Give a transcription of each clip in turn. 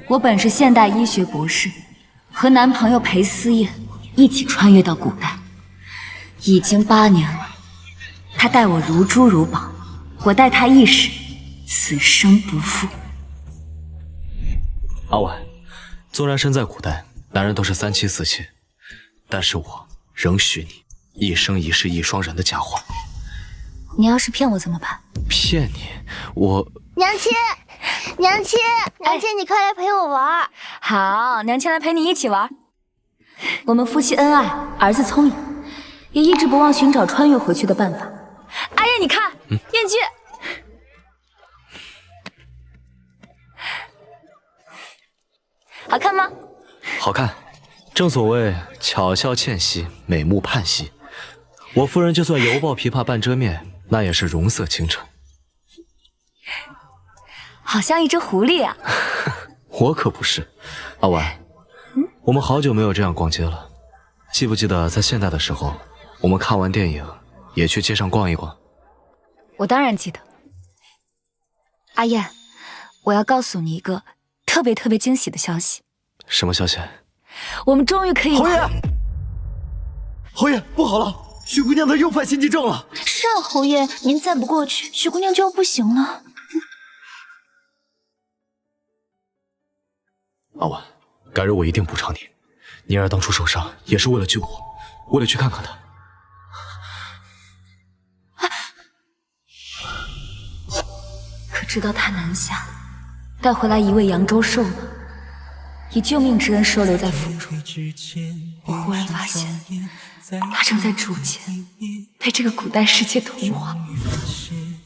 我本是现代医学博士，和男朋友裴思燕一起穿越到古代，已经8年了。他待我如珠如宝，我待他一时，此生不负。阿婉，纵然身在古代，男人都是3妻4妾，但是我仍许你一生一世一双人的佳话。你要是骗我怎么办？骗你？我娘亲，娘亲，娘亲，你快来陪我玩。好，娘亲来陪你一起玩。我们夫妻恩爱，儿子聪明，也一直不忘寻找穿越回去的办法。阿燕，你看，燕君，好看吗？好看，正所谓巧笑倩兮，美目盼兮。我夫人就算犹抱琵琶半遮面，那也是容色倾城。好像一只狐狸啊！我可不是。阿婉，我们好久没有这样逛街了，记不记得在现代的时候，我们看完电影也去街上逛一逛？我当然记得。阿燕，我要告诉你一个特别惊喜的消息。什么消息？我们终于可以……侯爷，侯爷，不好了，许姑娘她又犯心悸症了。是啊，侯爷，您再不过去，许姑娘就要不行了。阿婉，改日我一定补偿你。妮儿当初受伤也是为了救我，为了去看看她。可知道他南下，带回来一位扬州兽马，以救命之恩收留在府中。我忽然发现，他正在逐渐被这个古代世界同化。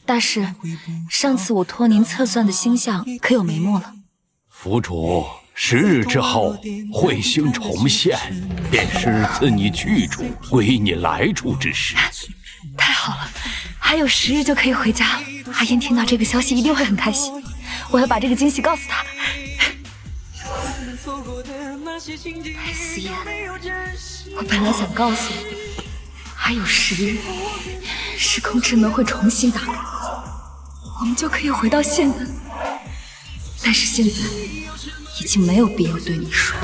大师，上次我托您测算的星象可有眉目了？府主，10日之后，彗星重现，便是自你去处归你来处之时。太好了，还有10日就可以回家了。阿燕听到这个消息一定会很开心，我要把这个惊喜告诉她。裴思燕，我本来想告诉你，还有10日，时空之门会重新打开，我们就可以回到现代。但是现在已经没有必要对你说。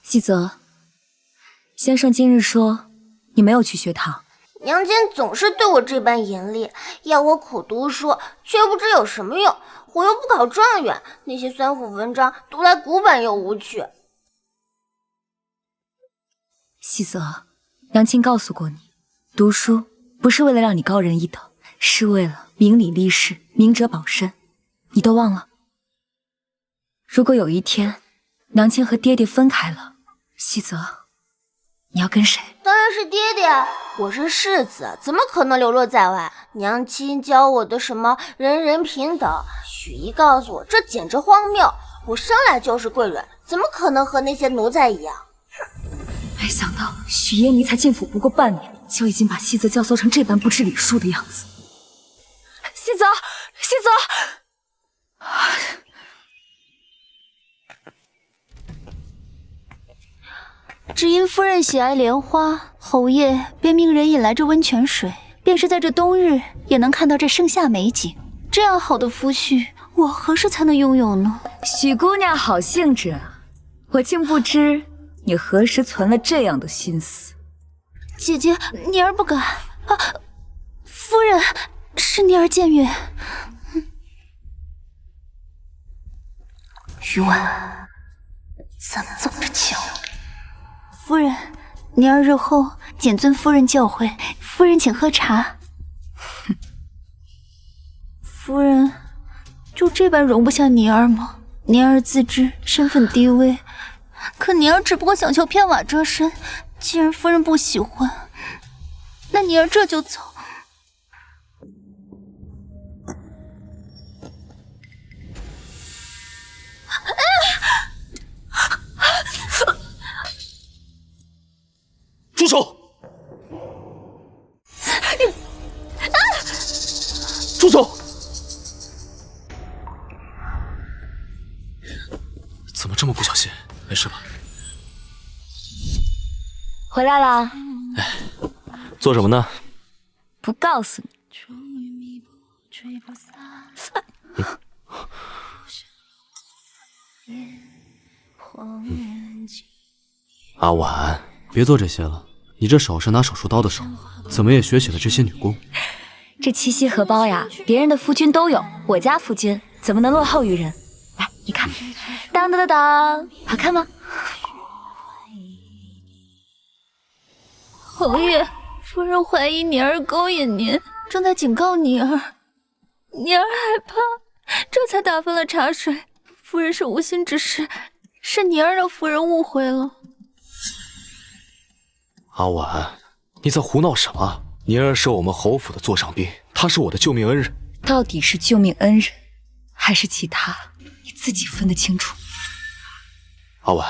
西泽，先生今日说你没有去学堂。娘亲总是对我这般严厉，要我苦读书，却不知有什么用。我又不考状元，那些酸腐文章读来古板又无趣。西泽，娘亲告诉过你，读书不是为了让你高人一等，是为了明理立世，明哲保身。你都忘了？如果有一天娘亲和爹爹分开了，西泽，你要跟谁？当然是爹爹，我是世子，怎么可能流落在外？娘亲教我的什么人人平等，许姨告诉我这简直荒谬。我生来就是贵人，怎么可能和那些奴才一样？没想到许耶妮才进府不过半年，就已经把西泽教唆成这般不知礼数的样子。西泽，西泽！只因夫人喜爱莲花，侯爷便命人引来这温泉水，便是在这冬日也能看到这盛夏美景。这样好的夫婿，我何时才能拥有呢？许姑娘好兴致啊！我竟不知你何时存了这样的心思。姐姐，妮儿不敢啊！夫人，是妮儿僭越。余婉，咱们走着瞧。夫人，妮儿日后谨遵夫人教诲。夫人请喝茶。夫人就这般容不下妮儿吗？妮儿自知身份低微，可妮儿只不过想求片瓦遮身。既然夫人不喜欢，那妮儿这就走。住手！住手！怎么这么不小心？没事吧？回来啦。做什么呢？不告诉你。阿婉，别做这些了，你这手是拿手术刀的手，怎么也学起了这些女工？这七夕荷包呀，别人的夫君都有，我家夫君怎么能落后于人？来，你看，当当当当，好看吗？侯爷，夫人怀疑宁儿勾引您，正在警告宁儿。宁儿害怕，这才打翻了茶水。夫人是无心之失，是宁儿让夫人误会了。阿婉，你在胡闹什么？宁儿是我们侯府的座上宾，她是我的救命恩人。到底是救命恩人，还是其他？你自己分得清楚。阿婉，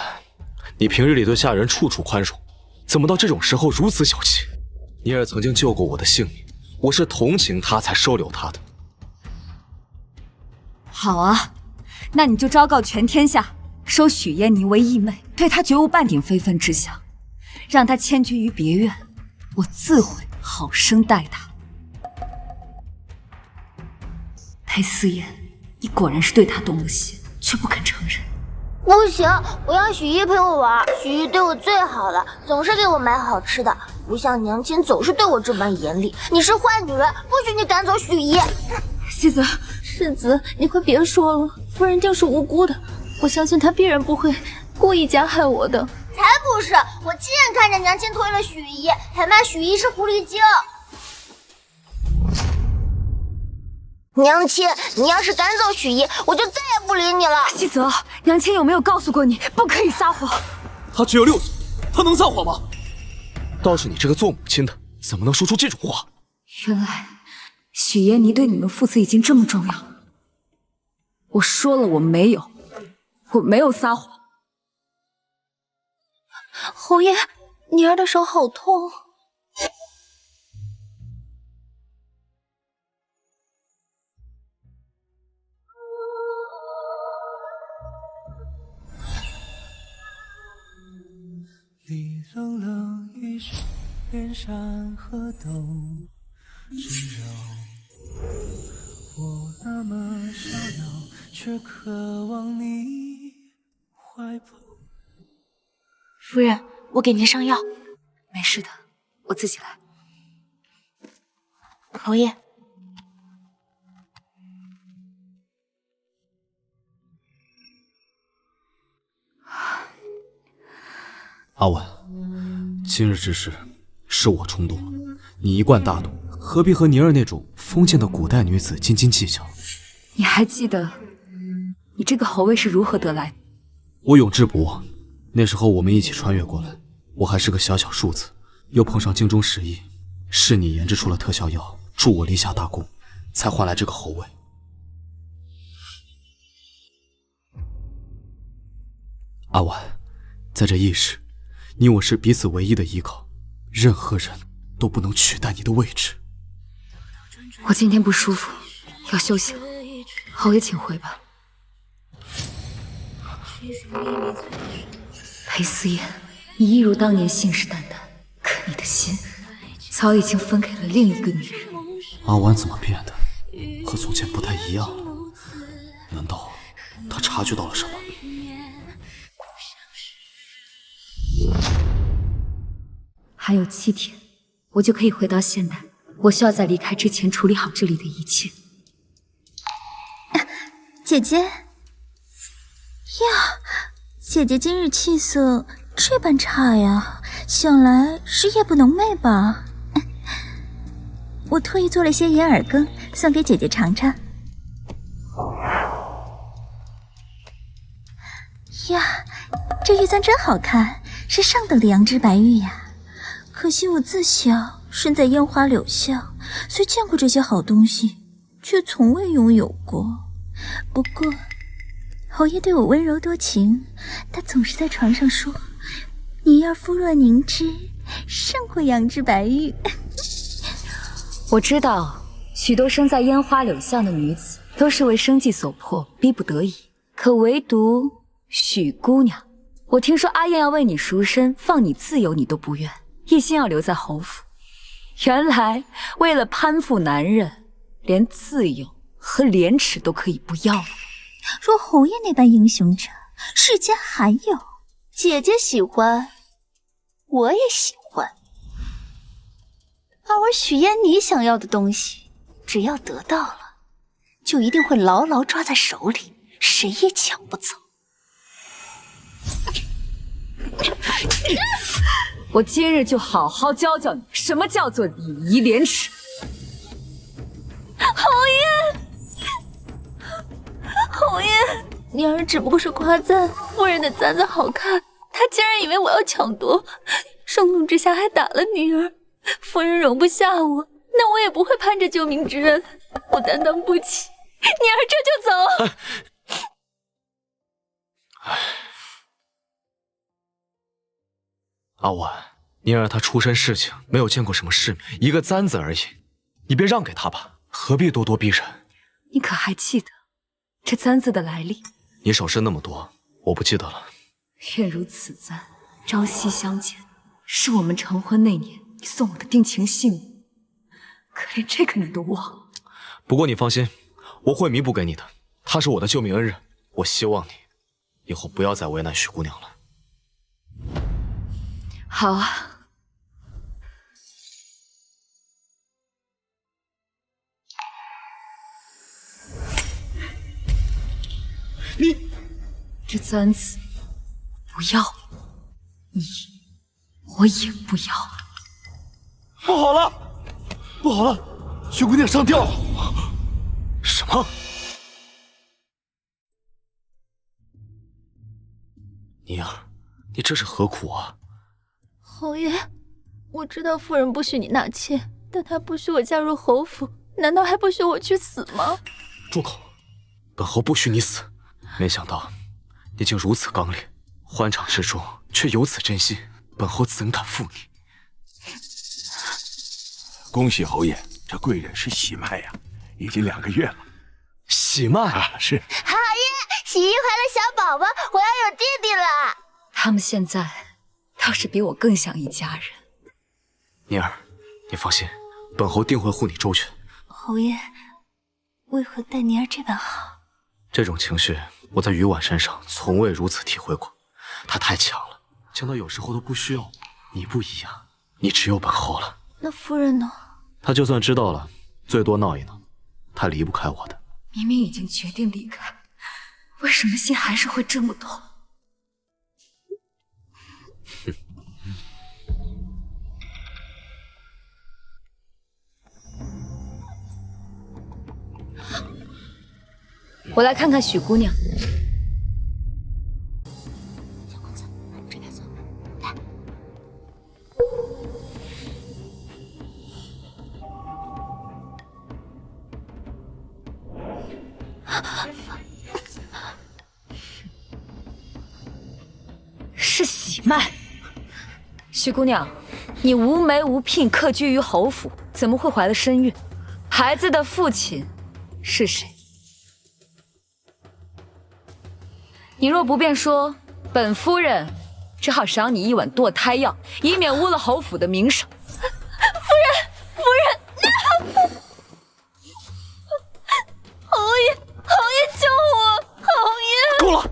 你平日里对下人处处宽容，怎么到这种时候如此小气？宁儿曾经救过我的性命，我是同情她才收留她的。好啊，那你就昭告全天下，收许嫣妮为义妹，对她绝无半点非分之想，让她迁居于别院，我自会好生待她。裴思妍，你果然是对她动了心，却不肯承认。不行，我要许一陪我玩。许一对我最好了，总是给我买好吃的，不像娘亲总是对我这般严厉。你是坏女人，不许你赶走许一。西子，世子，你快别说了，夫人定是无辜的，我相信她必然不会故意加害我的。才不是，我亲眼看着娘亲推了许一，还骂许一是狐狸精。娘亲，你要是赶走许一，我就再也不理你了。西泽，娘亲有没有告诉过你，不可以撒谎？她只有6岁，她能撒谎吗？倒是你这个做母亲的，怎么能说出这种话？原来许嫣妮对你们父子已经这么重要。我说了，我没有撒谎。侯爷，妮儿的手好痛。你冷冷一声，连山河都知道。我那么逍遥，却渴望你怀抱。夫人，我给您上药。没事的，我自己来。侯爷，阿婉，今日之事是我冲动了，你一贯大度，何必和宁儿那种封建的古代女子斤斤计较？你还记得你这个侯位是如何得来的？我永志不忘，那时候我们一起穿越过来，我还是个小小庶子，又碰上京中时疫，是你研制出了特效药，助我立下大功，才换来这个侯位。阿婉，在这一时，你我是彼此唯一的依靠，任何人都不能取代你的位置。我今天不舒服，要休息了，侯爷请回吧。裴思妍，你一如当年信誓旦旦，可你的心早已经分给了另一个女人。阿婉怎么变的，和从前不太一样了？难道她察觉到了什么？还有7天，我就可以回到现代。我需要在离开之前处理好这里的一切。姐姐呀，姐姐今日气色这般差呀，想来是夜不能寐吧？我特意做了些银耳羹，送给姐姐尝尝。呀，这玉簪真好看，是上等的羊脂白玉呀。可惜我自小身在烟花柳巷，虽见过这些好东西，却从未拥有过。不过侯爷对我温柔多情，他总是在床上说妮儿肤若凝脂，胜过羊脂白玉。我知道许多生在烟花柳巷的女子都是为生计所迫，逼不得已，可唯独许姑娘，我听说阿燕要为你赎身，放你自由，你都不愿，一心要留在侯府。原来为了攀附男人，连自由和廉耻都可以不要了。若侯爷那般英雄者，世间还有。姐姐喜欢，我也喜欢。而许烟你想要的东西，只要得到了，就一定会牢牢抓在手里，谁也抢不走。我今日就好好教教你，什么叫做礼仪廉耻。侯爷，宁儿只不过是夸赞夫人的簪子好看，他竟然以为我要抢夺，盛怒之下还打了宁儿。夫人容不下我，那我也不会攀着救命之恩，我担当不起。宁儿这就走。阿婉，宁儿她出身市井，没有见过什么世面，一个簪子而已，你便让给她吧，何必咄咄逼人？你可还记得这簪子的来历？你手伸那么多，我不记得了。愿如此簪，朝夕相见，是我们成婚那年你送我的定情信物，可连这个你都忘了。不过你放心，我会弥补给你的，她是我的救命恩人，我希望你以后不要再为难许姑娘了。好啊。你这簪子不要了，你我也不要了。不好了，不好了，许姑娘上吊了！什么？宁儿，你这是何苦啊？侯爷，我知道夫人不许你纳妾，但她不许我嫁入侯府，难道还不许我去死吗？住口！本侯不许你死。没想到你竟如此刚烈，欢场之中却有此真心，本侯怎敢负你？恭喜侯爷，这贵人是喜脉呀，已经2个月了。喜脉啊，是。好耶！喜一怀了小宝宝，我要有弟弟了。他们现在倒是比我更像一家人。宁儿，你放心，本侯定会护你周全。侯爷，为何待宁儿这般好？这种情绪我在于婉身上从未如此体会过，她太强了，强到有时候都不需要我。你不一样，你只有本侯了。那夫人呢？她就算知道了，最多闹一闹，她离不开我的。明明已经决定离开，为什么心还是会这么痛？我来看看许姑娘。小公子，这边走，来。是喜脉。许姑娘，你无媒无聘，客居于侯府，怎么会怀了身孕？孩子的父亲是谁？你若不便说，本夫人只好赏你一碗堕胎药，以免污了侯府的名声。夫人，侯爷救我！侯爷，够了！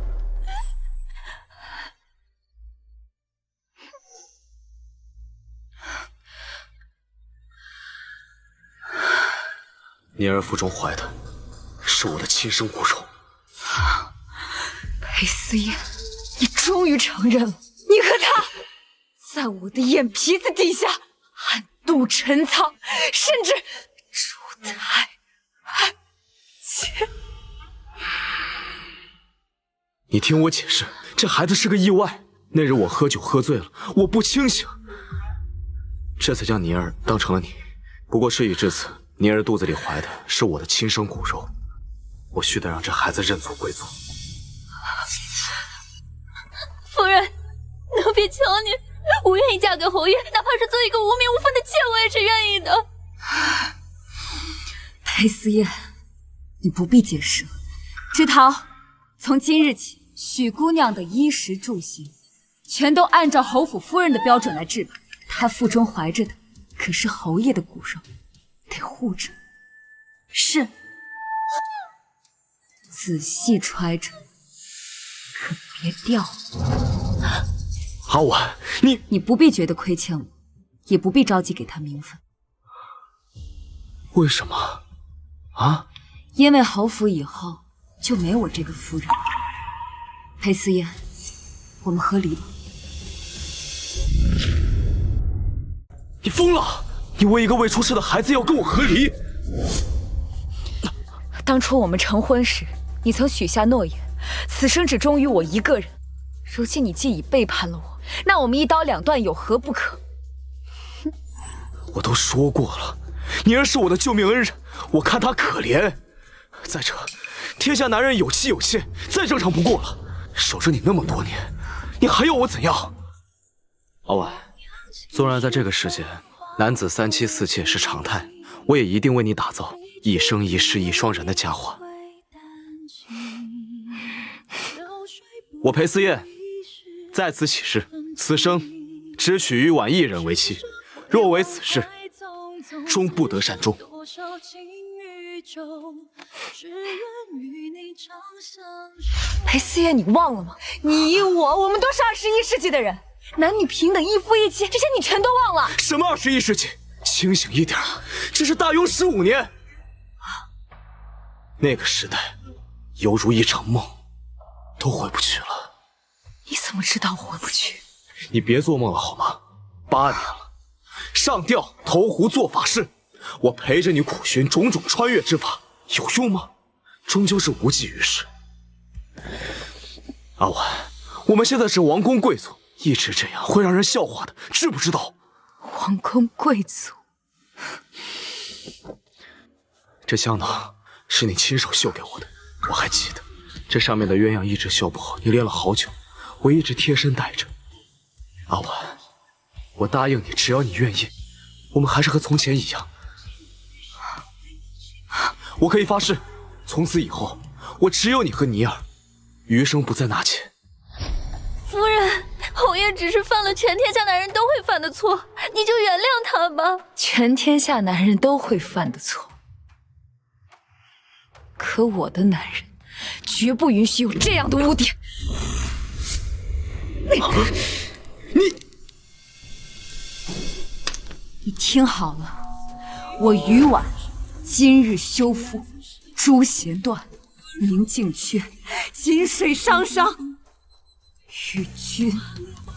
宁儿腹中怀的是我的亲生骨肉。裴思燕，你终于承认了，你和他在我的眼皮子底下暗度陈仓，甚至出胎安妾。你听我解释，这孩子是个意外。那日我喝酒喝醉了，我不清醒，这才将宁儿当成了你。不过事已至此，宁儿肚子里怀的是我的亲生骨肉，我须得让这孩子认祖归宗。夫人，奴婢求你，我愿意嫁给侯爷，哪怕是做一个无名无分的妾，我也是愿意的。裴思燕，你不必解释了。知桃，从今日起，许姑娘的衣食住行，全都按照侯府夫人的标准来置办。她腹中怀着的可是侯爷的骨肉得护着，是。仔细揣着，可别掉。阿婉，你不必觉得亏欠我，也不必着急给他名分。为什么？啊？因为侯府以后就没我这个夫人。裴思燕，我们和离吧。你疯了！你为一个未出世的孩子要跟我和离？当初我们成婚时，你曾许下诺言，此生只忠于我一个人。如今你既已背叛了我，那我们一刀两断有何不可？我都说过了，宁儿是我的救命恩人，我看她可怜。再者，天下男人有妻有妾，再正常不过了。守着你那么多年，你还要我怎样？阿婉，纵然在这个世界，男子三妻四妾是常态，我也一定为你打造一生一世一双人的佳话。我裴思燕在此起誓，此生只娶于婉一人为妻，若违此事，终不得善终。裴思燕，你忘了吗？你我们都是21世纪的人，男女平等，一夫一妻，这些你全都忘了。什么21世纪？清醒一点，这是大庸15年。那个时代犹如一场梦，都回不去了。你怎么知道我回不去？你别做梦了好吗？8年了，上吊、投湖、做法事，我陪着你苦寻种种穿越之法，有用吗？终究是无济于事。阿婉，我们现在是王公贵族，一直这样会让人笑话的，知不知道？王公贵族，这香囊是你亲手绣给我的，我还记得。这上面的鸳鸯一直绣不好，你练了好久，我一直贴身带着。阿婉，我答应你，只要你愿意，我们还是和从前一样。我可以发誓，从此以后，我只有你和尼儿，余生不再纳妾。夫人，侯爷只是犯了全天下男人都会犯的错，你就原谅他吧。全天下男人都会犯的错，可我的男人绝不允许有这样的污点。你听好了，我于婉今日休夫，诛弦断，明镜缺，金水汤汤，与君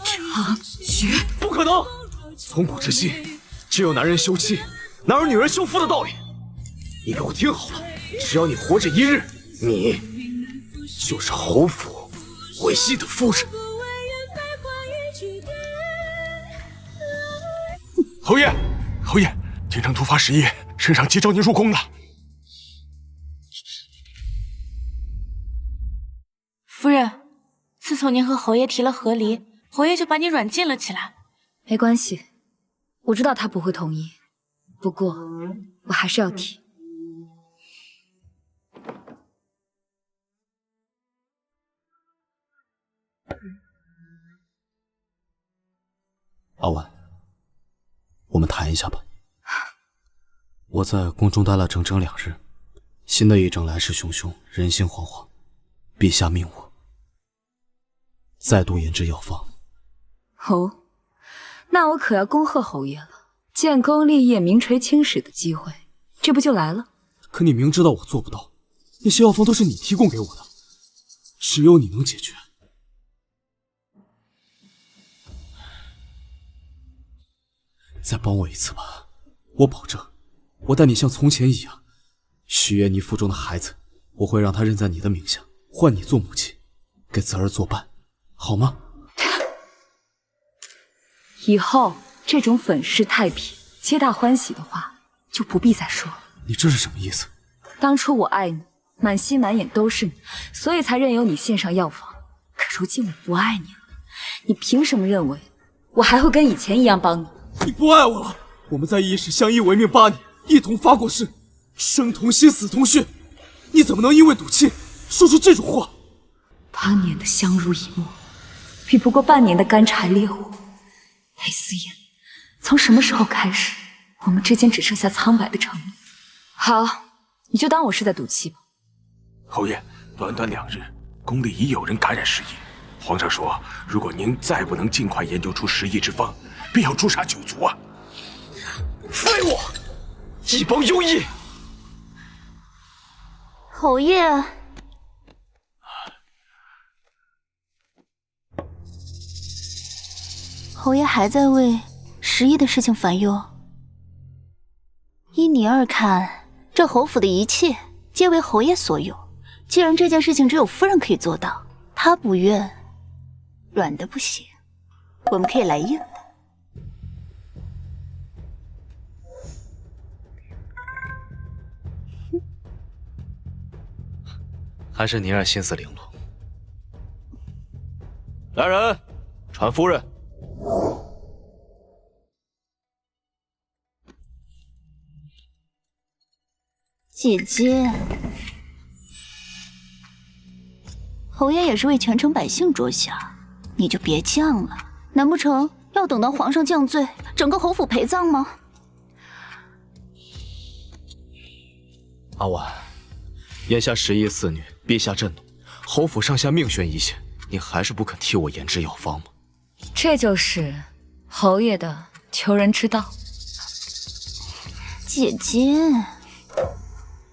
长绝。不可能！从古至今，只有男人休妻，哪有女人休夫的道理？你给我听好了，只要你活着一日，你就是侯府唯一的夫人。侯爷，侯爷，京城突发时疫，圣上急召您入宫呢。夫人，自从您和侯爷提了和离，侯爷就把你软禁了起来。没关系，我知道他不会同意，不过我还是要提。阿婉，我们谈一下吧。我在宫中待了整整2日，新的一征来势汹汹，人心惶惶。陛下命我再度研制药方。哦，那我可要恭贺侯爷了，建功立业、名垂青史的机会，这不就来了？可你明知道我做不到，那些药方都是你提供给我的，只有你能解决。再帮我一次吧，我保证，我待你像从前一样。许愿你腹中的孩子，我会让他认在你的名下，换你做母亲，给子儿作伴，好吗？以后这种粉饰太平、皆大欢喜的话，就不必再说了。你这是什么意思？当初我爱你，满心满眼都是你，所以才任由你献上药方。可如今我不爱你了，你凭什么认为我还会跟以前一样帮你？你不爱我了？我们在一时相依为命8年，一同发过誓，生同心，死同血，你怎么能因为赌气说出这种话？8年的相濡以沫，比不过半年的干柴烈火。裴思燕，从什么时候开始，我们之间只剩下苍白的承诺。好，你就当我是在赌气吧。侯爷，短短2日，宫里已有人感染10疫。皇上说，如果您再不能尽快研究出10疫之方，便要诛杀9族啊！废物！一帮庸医！侯爷，侯爷还在为10疫的事情烦忧。依你儿看，这侯府的一切皆为侯爷所有。既然这件事情只有夫人可以做到，她不愿，软的不行，我们可以来硬的。还是宁儿心思玲珑。来人，传夫人。姐姐，侯爷也是为全城百姓着想，你就别犟了。难不成要等到皇上降罪，整个侯府陪葬吗？阿婉，眼下10疫肆虐，陛下震怒，侯府上下命悬一线，你还是不肯替我研制药方吗？这就是侯爷的求人之道。姐姐，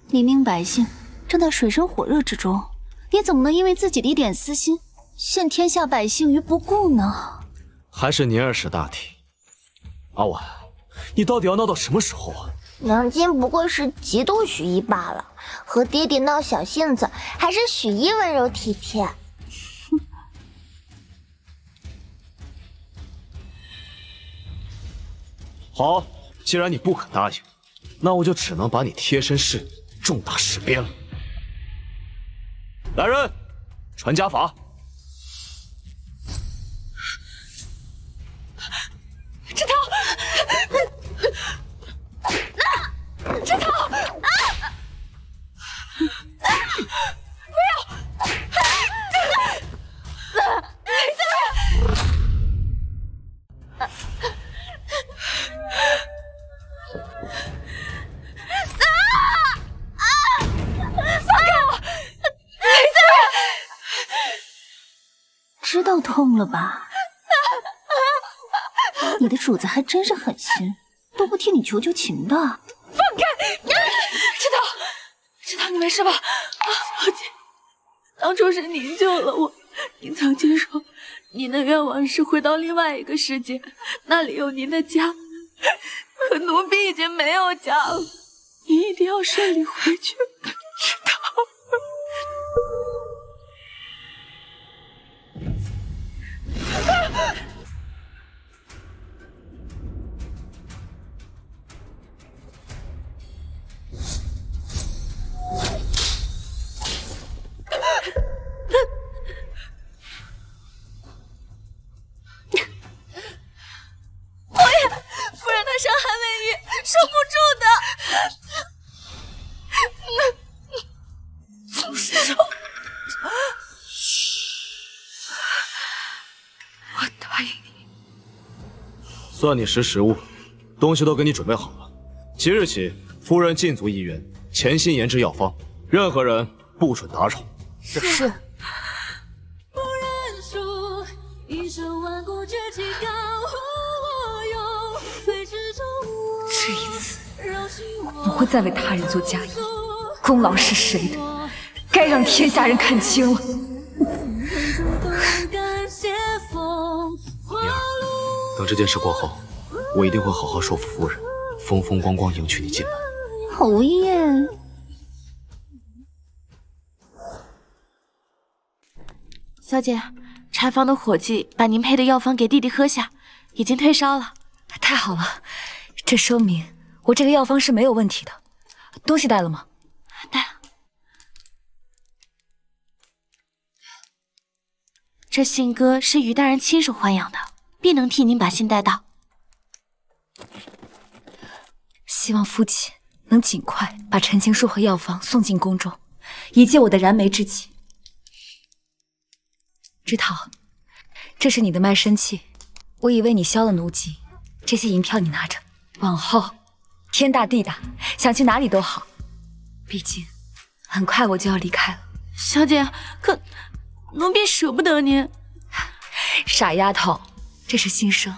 黎民百姓正在水深火热之中，你怎么能因为自己的一点私心，陷天下百姓于不顾呢？还是宁儿识大体。阿婉，你到底要闹到什么时候啊？娘亲不过是嫉妒许一罢了，和爹爹闹小性子，还是许一温柔体贴。好，既然你不肯答应，那我就只能把你贴身侍女重大事变了。来人，传家法。这套，这套，不要！知道痛了吧？你的主子还真是狠心，都不替你求求情的。放开！知道你没事吧？小姐，当初是您救了我，您曾经说您的愿望是回到另外一个世界，那里有您的家。可奴婢已经没有家了，您一定要顺利回去，知道？夫人她伤寒未愈，受不住的。受，我答应你。算你识时务，东西都给你准备好了。即日起，夫人禁足一员，潜心研制药方，任何人不准打扰。是。这一次，我不会再为他人做嫁衣，功劳是谁的，该让天下人看清了。宁儿，等这件事过后，我一定会好好说服夫人，风风光光迎娶你进门。侯爷，小姐，柴房的伙计把您配的药方给弟弟喝下，已经退烧了。太好了，这说明我这个药方是没有问题的。东西带了吗？带了。这信鸽是于大人亲手豢养的，必能替您把信带到。希望父亲能尽快把陈情书和药方送进宫中，以解我的燃眉之急。知桃，这是你的卖身契，我已为你消了奴籍，这些银票你拿着，往后天大地大，想去哪里都好。毕竟，很快我就要离开了。小姐，可奴婢舍不得您。傻丫头，这是新生，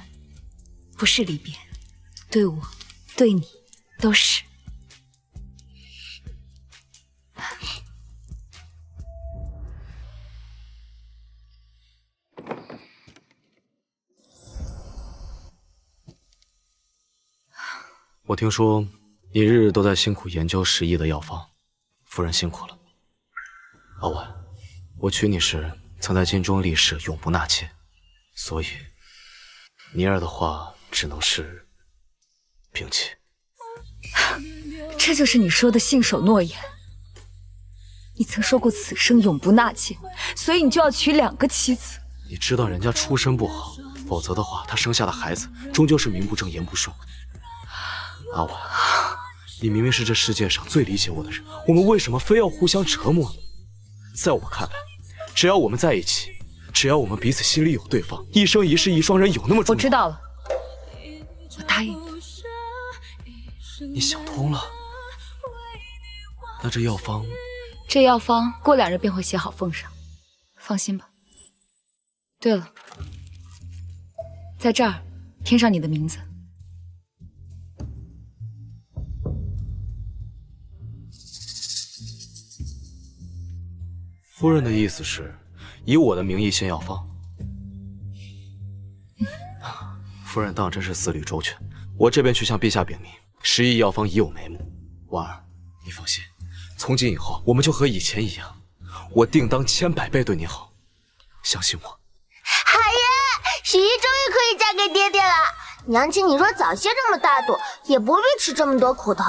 不是离别，对我，对你，都是。我听说你日日都在辛苦研究10亿的药方，夫人辛苦了。阿婉，我娶你时曾在金钟立誓永不纳妾，所以妮儿的话只能是摒弃。这就是你说的信守诺言。你曾说过此生永不纳妾，所以你就要娶2个妻子。你知道人家出身不好，否则的话，她生下的孩子终究是名不正言不顺。阿婉，你明明是这世界上最理解我的人，我们为什么非要互相折磨呢？在我看来，只要我们在一起，只要我们彼此心里有对方，一生一世一双人有那么重要。我知道了，我答应你。你想通了？那这药方？这药方过2日便会写好奉上，放心吧。对了，在这儿添上你的名字。夫人的意思是，以我的名义献药方。夫人当真是思虑周全。我这边去向陛下禀明，10亿药方已有眉目。婉儿，你放心，从今以后我们就和以前一样，我定当1000、100倍对你好，相信我。海爷，许姨终于可以嫁给爹爹了。娘亲，你若早些这么大度，也不必吃这么多苦头。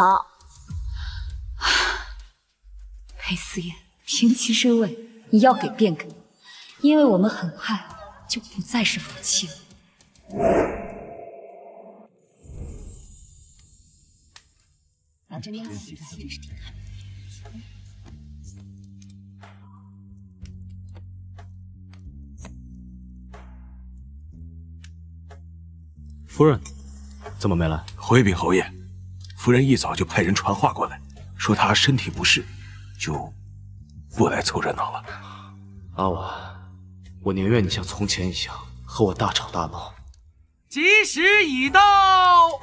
裴思妍，平妻之位，你要给便给，因为我们很快就不再是夫妻了。夫人，怎么没来？回禀侯爷，夫人一早就派人传话过来，说她身体不适，就不来凑热闹了。阿婉，我宁愿你像从前一样和我大吵大闹。吉时已到，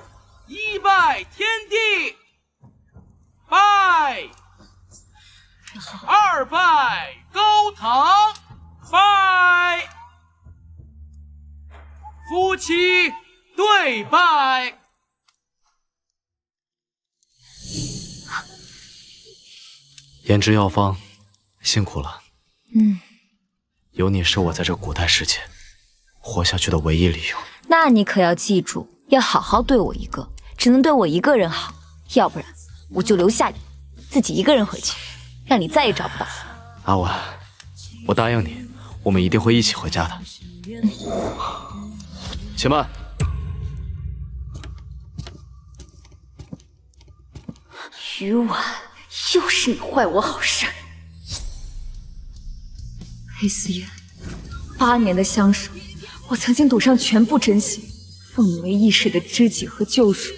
一拜天地，拜；二拜高堂，拜；夫妻对拜。研制药方，辛苦了。有你是我在这古代世界活下去的唯一理由。那你可要记住，要好好对我一个，只能对我一个人好，要不然我就留下你，自己一个人回去，让你再也找不到。阿婉，我答应你，我们一定会一起回家的。且慢。余婉，又是你坏我好事。裴思妍，8年的相守，我曾经赌上全部真心，奉你为一世的知己和救赎，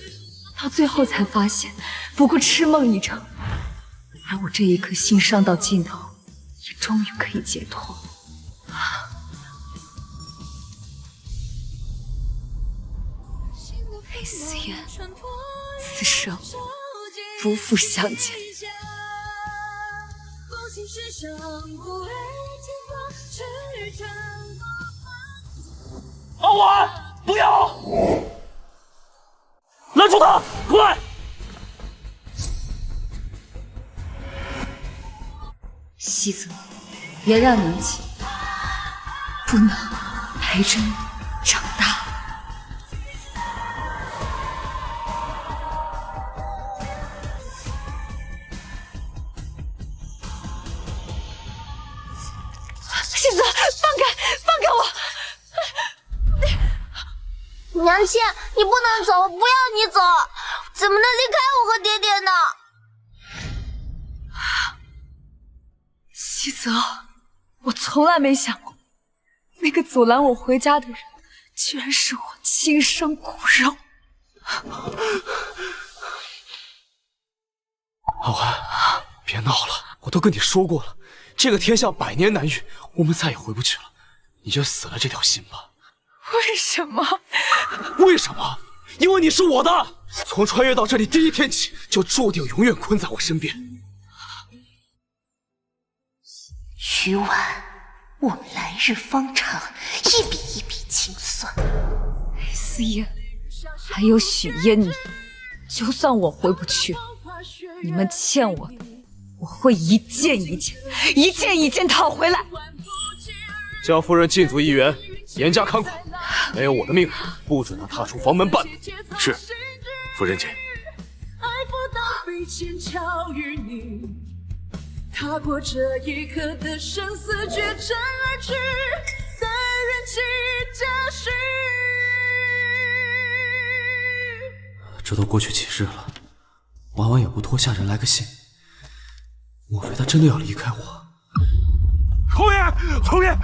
到最后才发现，不过痴梦一场。而我这一颗心伤到尽头，也终于可以解脱。裴思妍，此生不负相见。阿婉，不要！拦住他！快！西泽，原谅娘亲，不能陪着你长大。西泽，放开，放开我！娘亲，你不能走，我不要你走，怎么能离开我和爹爹呢？西泽，我从来没想过，那个阻拦我回家的人，居然是我亲生骨肉。阿婉，别闹了，我都跟你说过了，这个天下百年难遇，我们再也回不去了，你就死了这条心吧。为什么？为什么？因为你是我的，从穿越到这里第一天起，就注定永远困在我身边。余婉，我们来日方长，一笔一笔清算。思夜，还有许嫣你，就算我回不去，你们欠我的，我会一件一件、一件一件讨回来。将夫人禁足1员，严加看管。没有我的命令，不准他踏出房门半步。是，夫人姐。踏过这一刻的生死决战而去，待人气加许。这都过去几日了，婉婉也不托下人来个信，莫非他真的要离开我？侯爷，侯爷，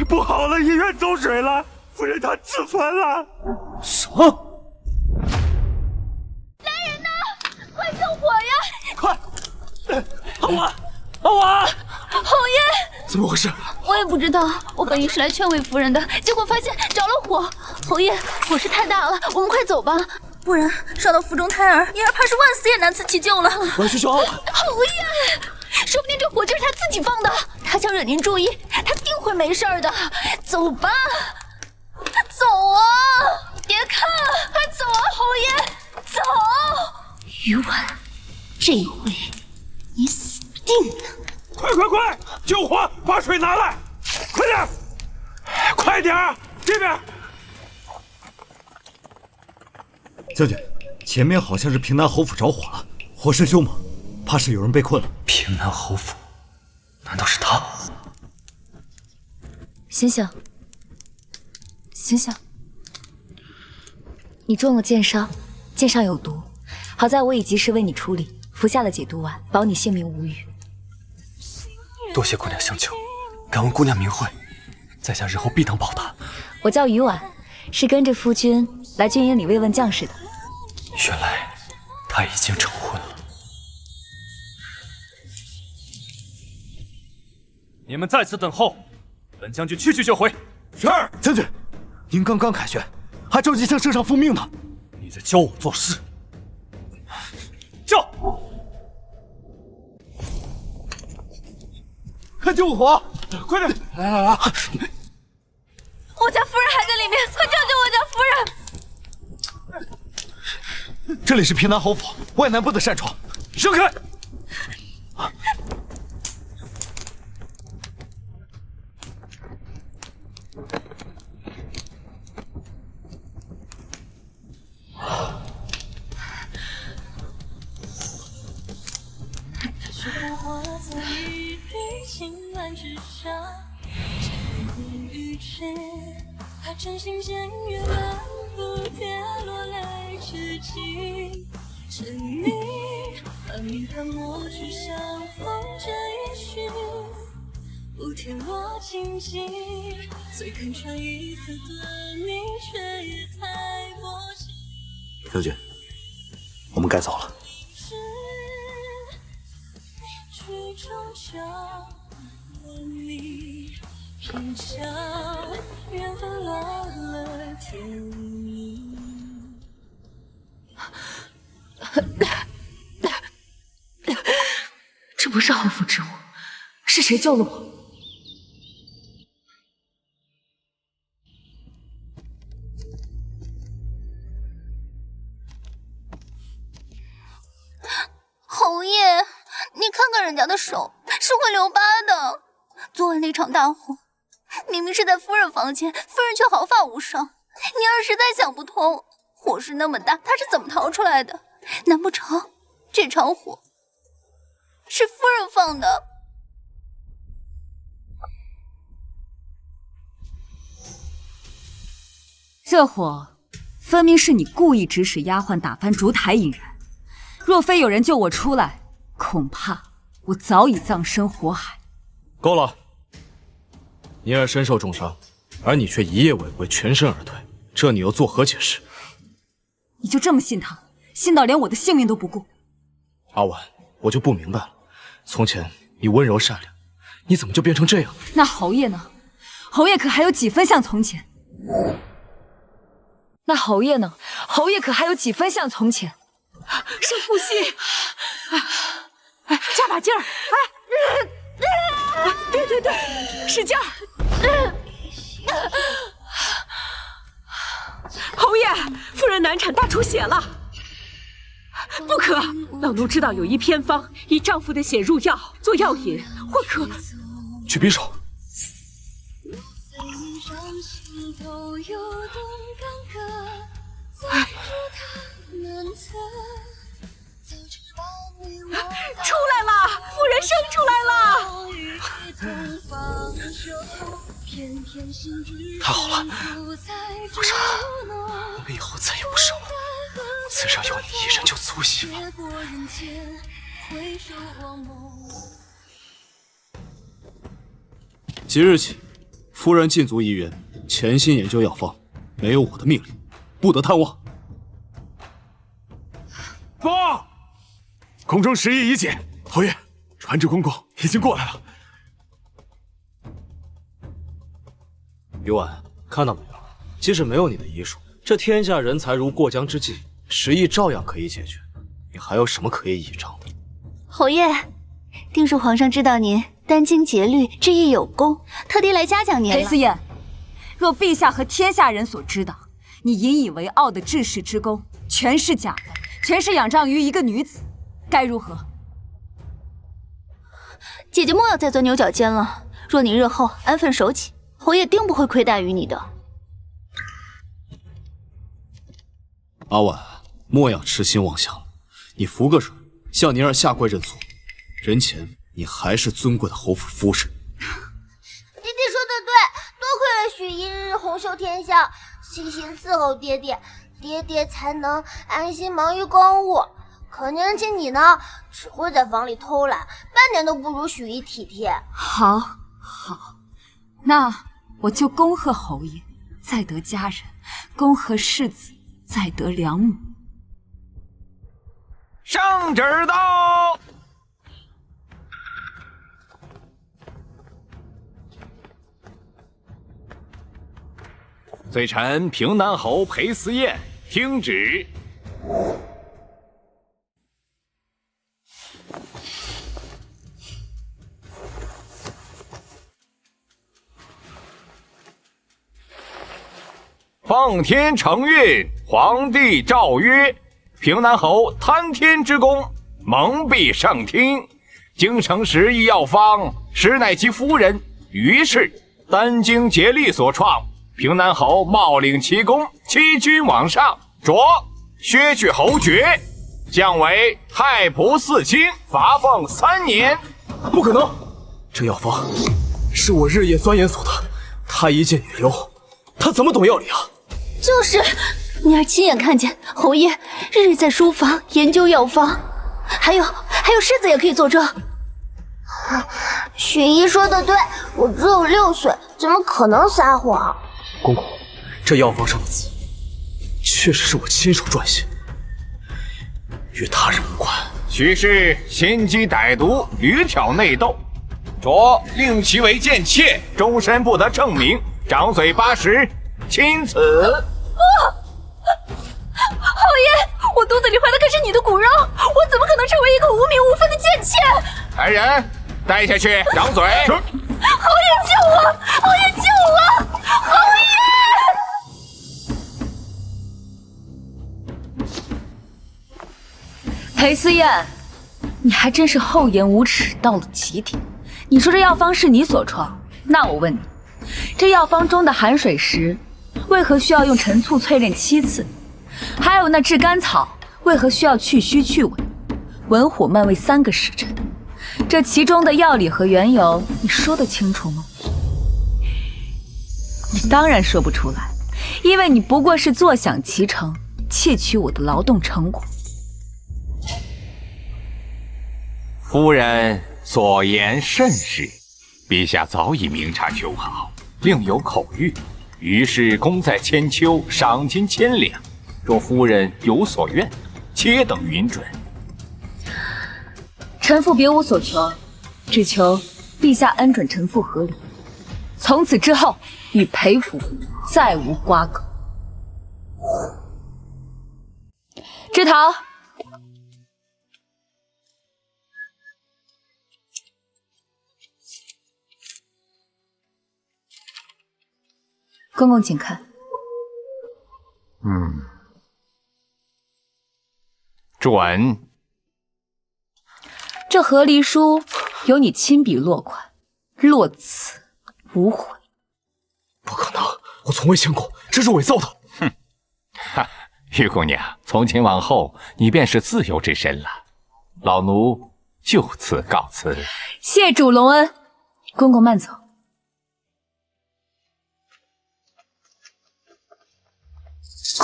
不好了，医院走水了，夫人她自焚了。什么？来人呐！快救火呀！快！阿婉，阿婉，侯爷，怎么回事？我也不知道，我本意是来劝慰夫人的，结果发现着了火。侯爷，火势太大了，我们快走吧，不然烧到腹中胎儿，妮儿怕是万死也难辞其救了。我要去救阿婉。侯爷，说不定这火就是他自己放的，他想惹您注意，他定会没事的。走吧，走啊！别看，快走啊，侯爷，走！余婉，这一回你死定了！快快快，救火，把水拿来，快点，快点，这边。将军，前面好像是平南侯府着火了，火势凶猛，怕是有人被困了。平南侯府，难道是他？醒醒，醒醒！你中了箭伤，箭上有毒，好在我已及时为你处理，服下了解毒丸，保你性命无虞。多谢姑娘相救，敢问姑娘名讳，在下日后必当报答。我叫余婉，是跟着夫君来军营里慰问将士的。原来他已经成婚了。你们在此等候，本将军去就回。是，将军，您刚刚凯旋，还着急向圣上复命呢。你在教我做事。叫！快救火！快点！来来来！我家夫人还在里面，快救救我家夫人！这里是平南侯府外南部的扇窗，让开！他真心见月漫步跌落泪至尽，沉溺把明暗抹去相逢这一绪，不天落荆棘，最看穿一丝端倪，却也太薄情。将军，我们该走了。曲终究了你，偏巧缘分落了天意。这不是侯府之物，是谁救了我？侯爷，你看看人家的手是会留疤的。昨晚那场大火，明明是在夫人房间，夫人却毫发无伤。妮儿实在想不通，火势那么大，她是怎么逃出来的？难不成这场火是夫人放的？这火分明是你故意指使丫鬟打翻烛台引燃。若非有人救我出来，恐怕我早已葬身火海。够了！妮儿身受重伤，而你却一夜违规，全身而退，这你又作何解释？你就这么信他，信到连我的性命都不顾？阿婉，我就不明白了。从前你温柔善良，你怎么就变成这样？那侯爷呢？侯爷可还有几分像从前？那侯爷呢？侯爷可还有几分像从前？深呼吸，加把劲儿，对，使劲儿！侯爷，夫人难产大出血了，不可！老奴知道有一偏方，以丈夫的血入药，做药引，或可去匕首。出来了，夫人生出来了！太好了，皇上，我们以后再也不生了，此生有你一人就足矣了。即日起，夫人禁足1月，潜心研究药方，没有我的命令，不得探望。报，宫中时宜已解，侯爷，传旨公公已经过来了。余婉，看到没有？即使没有你的遗书，这天下人才如过江之鲫，时宜照样可以解决。你还有什么可以倚仗的？侯爷，定是皇上知道您殚精竭虑，志业有功，特地来嘉奖您了。裴思燕，若陛下和天下人所知道，你引以为傲的治世之功全是假的，全是仰仗于一个女子，该如何？姐姐莫要再钻牛角尖了。若你日后安分守己，侯爷定不会亏待于你的。阿婉，莫要痴心妄想了。你服个软，向宁儿下跪认错，人前你还是尊贵的侯府夫人。爹爹说的对，多亏了许一日日红袖添香，细心伺候爹爹，爹爹才能安心忙于公务。可年轻你呢，只会在房里偷懒，半点都不如许一体贴。好，那我就恭贺侯爷，再得佳人；恭贺世子，再得良母。圣旨到！罪臣平南侯裴思燕听旨。奉天承运，皇帝诏曰：平南侯贪天之功，蒙蔽圣听。京城时宜药方，实乃其夫人于氏殚精竭虑所创。平南侯冒领奇功，欺君罔上，着削去侯爵，降为太仆4卿，罚俸3年。不可能，这药方是我日夜钻研所得，她一介女流，她怎么懂药理啊？就是，宁儿亲眼看见侯爷日日在书房研究药方，还有世子也可以做证。许一说的对，我只有6岁，怎么可能撒谎？公公，这药方上的字，确实是我亲手撰写，与他人无关。许氏心机歹毒，屡挑内斗，着令其为贱妾，终身不得正名，掌嘴80，钦此。侯爷，我肚子里怀的可是你的骨肉，我怎么可能成为一个无名无分的贱妾？来人，带下去，掌嘴！侯爷救我！侯爷救我！侯爷！裴思燕，你还真是厚颜无耻到了极点。你说这药方是你所创，那我问你，这药方中的含水石为何需要用陈醋淬炼7次？还有那炙甘草为何需要去虚去尾？文火慢煨3个时辰？这其中的药理和缘由，你说得清楚吗？你当然说不出来，因为你不过是坐享其成，窃取我的劳动成果。夫人所言甚是，陛下早已明察秋毫，另有口谕。于是功在千秋，赏金1000两。若夫人有所愿，且等允准。臣妇别无所求，只求陛下恩准臣妇合理。从此之后，与裴府再无瓜葛。知桃，公公请看。准。这和离书由你亲笔落款，落此无悔。不可能，我从未见过，这是伪造的。哼，哈，玉姑娘，从今往后你便是自由之身了。老奴就此告辞。谢主隆恩，公公慢走。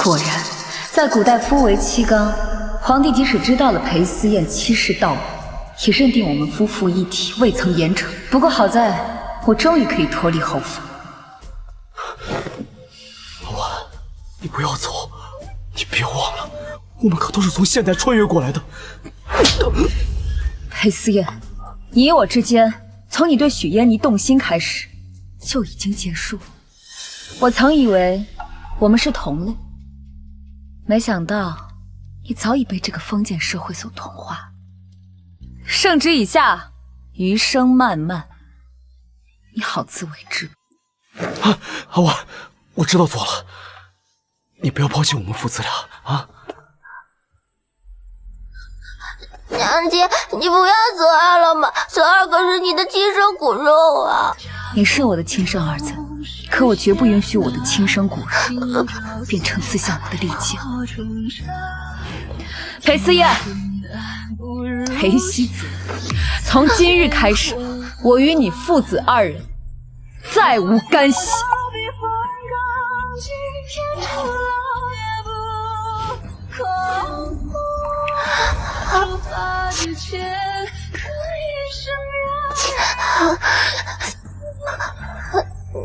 果然，在古代夫为妻纲，皇帝即使知道了裴思燕欺世盗母，也认定我们夫妇一体，未曾严惩。不过好在我终于可以脱离侯府。老婉，你不要走，你别忘了，我们可都是从现代穿越过来的。裴思燕，你我之间，从你对许嫣妮动心开始，就已经结束。我曾以为我们是同类，没想到你早已被这个封建社会所同化。圣旨已下，余生漫漫，你好自为之。阿婉，我知道错了，你不要抛弃我们父子俩啊！娘亲，你不要泽儿了嘛，泽儿可是你的亲生骨肉啊！你是我的亲生儿子，可我绝不允许我的亲生骨肉变成刺向我的利剑。裴思燕，裴西子，从今日开始，我与你父子二人再无干系。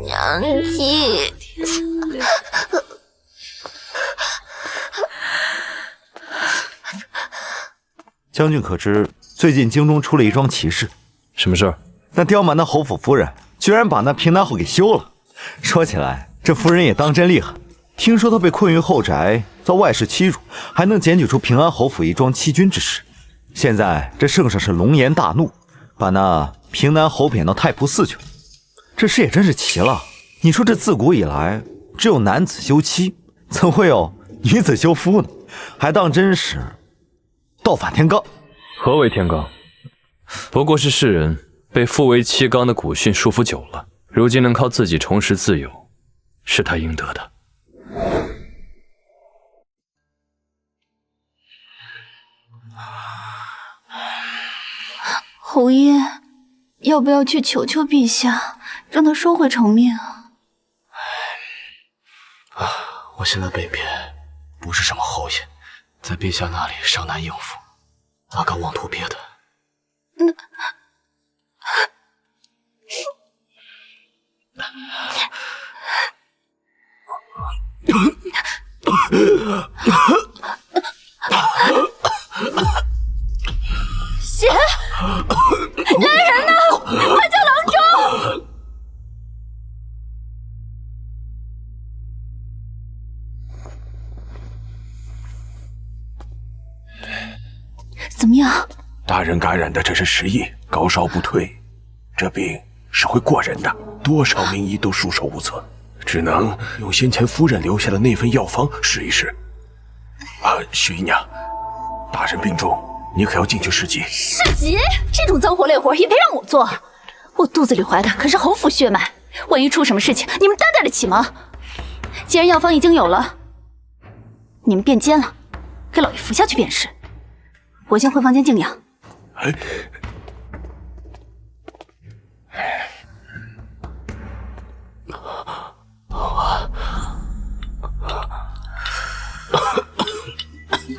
娘亲，将军可知，最近京中出了一桩奇事？什么事儿？那刁蛮的侯府夫人居然把那平南后给休了。说起来，这夫人也当真厉害。听说她被困于后宅，遭外室欺辱，还能检举出平安侯府一桩欺君之事。现在这圣上是龙颜大怒，把那平南侯贬到太仆寺去了。这事也真是奇了。你说这自古以来，只有男子休妻，怎会有女子休夫呢？还当真是倒反天罡。何为天罡？不过是世人被父为妻纲的古训束缚久了，如今能靠自己重拾自由，是他应得的。侯爷，要不要去求求陛下，让他收回成命啊？我现在被贬，不是什么侯爷，在陛下那里尚难应付，哪敢妄图别的？血！来人呐！快叫郎中！怎么样？大人感染的这是时疫，高烧不退，这病是会过人的，多少名医都束手无策，只能用先前夫人留下的那份药方试一试。许姨娘，大人病重，你可要进去试剂。试剂？这种脏活累活也配让我做？我肚子里怀的可是侯府血脉，万一出什么事情，你们担待得起吗？既然药方已经有了，你们便煎了，给老爷服下去便是。我先回房间静养。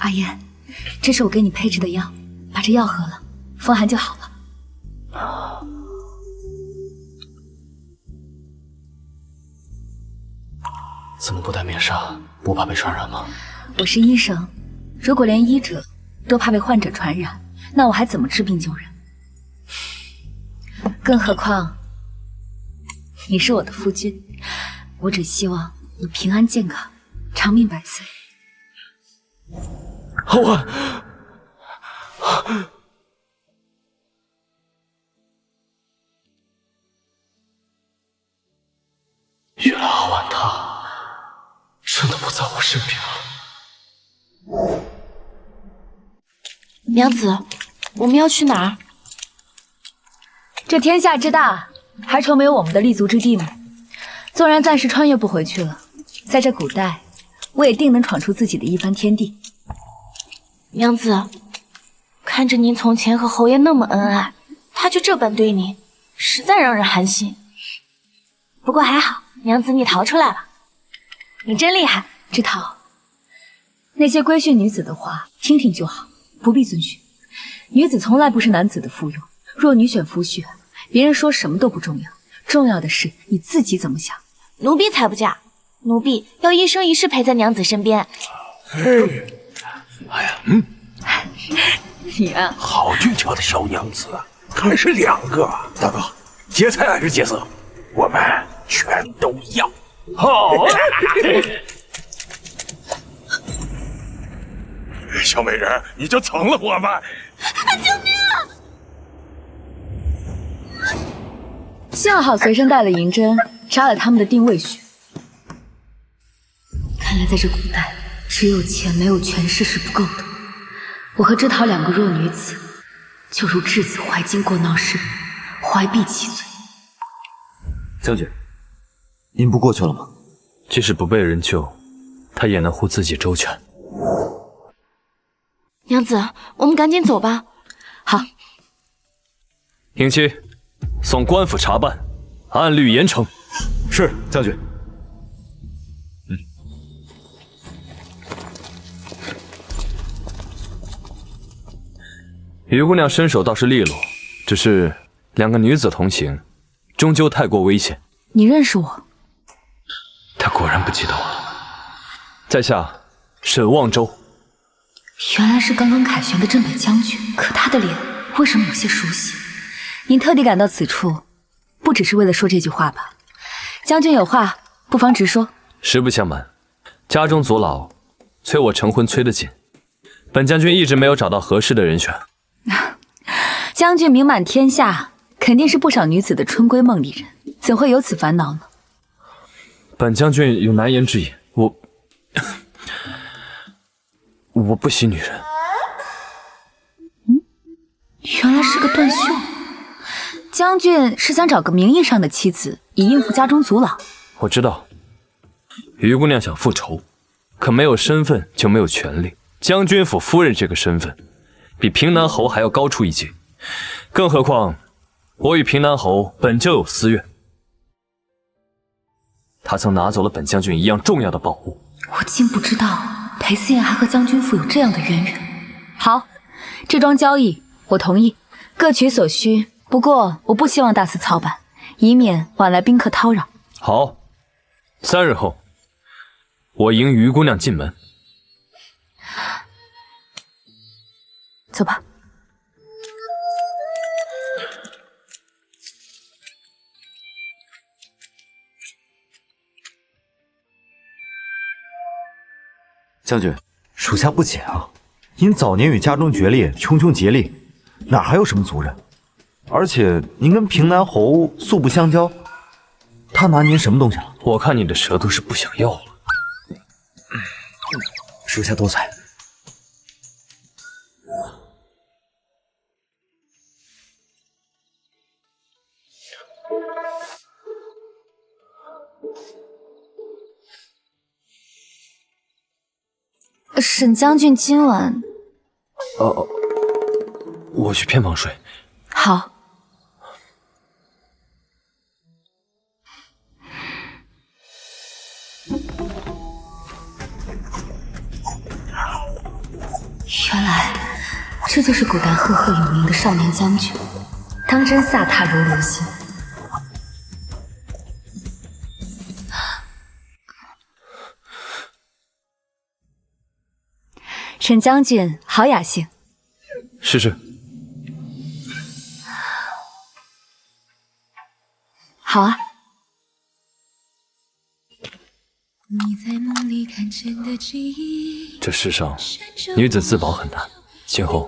阿言，这是我给你配制的药，把这药喝了，风寒就好了。怎么不戴面纱？不怕被传染吗？我是医生，如果连医者都怕被患者传染，那我还怎么治病救人？更何况你是我的夫君，我只希望你平安健康，长命百岁。浩婉，原来浩婉她真的不在我身边了。娘子，我们要去哪儿？这天下之大，还愁没有我们的立足之地吗？纵然暂时穿越不回去了，在这古代，我也定能闯出自己的一番天地。娘子，看着您从前和侯爷那么恩爱，他却这般对你，实在让人寒心。不过还好，娘子你逃出来了，你真厉害。知桃，那些规训女子的话，听听就好，不必遵循。女子从来不是男子的附庸，若女选夫婿，别人说什么都不重要，重要的是你自己怎么想。奴婢才不嫁，奴婢要一生一世陪在娘子身边。哎呀，你啊，好俊俏的小娘子啊，还是2个。大哥，劫财还是劫色？我们全都要。好啊！小美人，你就从了我吧！救命啊！幸好随身带了银针，扎了他们的定位穴。看来在这古代，只有钱没有权势是不够的。我和知桃2个弱女子，就如稚子怀金过闹市，怀璧其罪。将军，您不过去了吗？即使不被人救，他也能护自己周全。娘子，我们赶紧走吧。好。迎妻，送官府查办，按律严惩。是，将军。于姑娘身手倒是利落，只是2个女子同行，终究太过危险。你认识我？她果然不记得我了。在下沈望州。原来是刚刚凯旋的镇北将军，可他的脸为什么有些熟悉？您特地赶到此处，不只是为了说这句话吧？将军有话，不妨直说。实不相瞒，家中族老催我成婚催得紧，本将军一直没有找到合适的人选。将军名满天下，肯定是不少女子的春闺梦里人，怎会有此烦恼呢？本将军有难言之隐，我不喜女人。原来是个断袖。将军是想找个名义上的妻子，以应付家中族老。我知道，于姑娘想复仇，可没有身份就没有权利。将军府夫人这个身份，比平南侯还要高出一阶。更何况，我与平南侯本就有私怨。他曾拿走了本将军一样重要的宝物。我竟不知道裴思燕还和将军府有这样的渊源。好，这桩交易我同意，各取所需。不过我不希望大肆操办，以免晚来宾客叨扰。好，3日后，我迎于姑娘进门。走吧。将军，属下不解啊！您早年与家中决裂，穷穷竭力，哪还有什么族人？而且您跟平南侯素不相交，他拿您什么东西了？我看你的舌头是不想要了。属下多嘴。沈将军今晚……我去偏房睡。好。原来这就是古代赫赫有名的少年将军，当真飒沓如流星。沈将军好雅兴。是。好啊。这世上女子自保很难，今后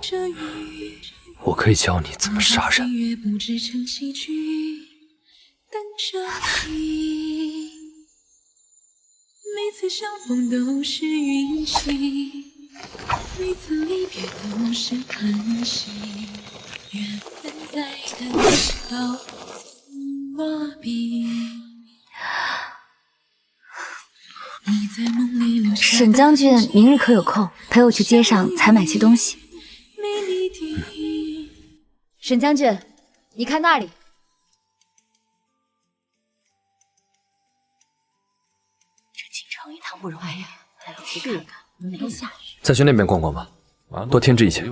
我可以教你怎么杀人。每次相逢都是运气，每次离别都是叹息，缘分在的时候落笔。沈将军明日可有空陪我去街上采买些东西？沈将军，你看那里。这京城一趟不容易，来一起看看，没下雨。再去那边逛逛吧，多添置一些。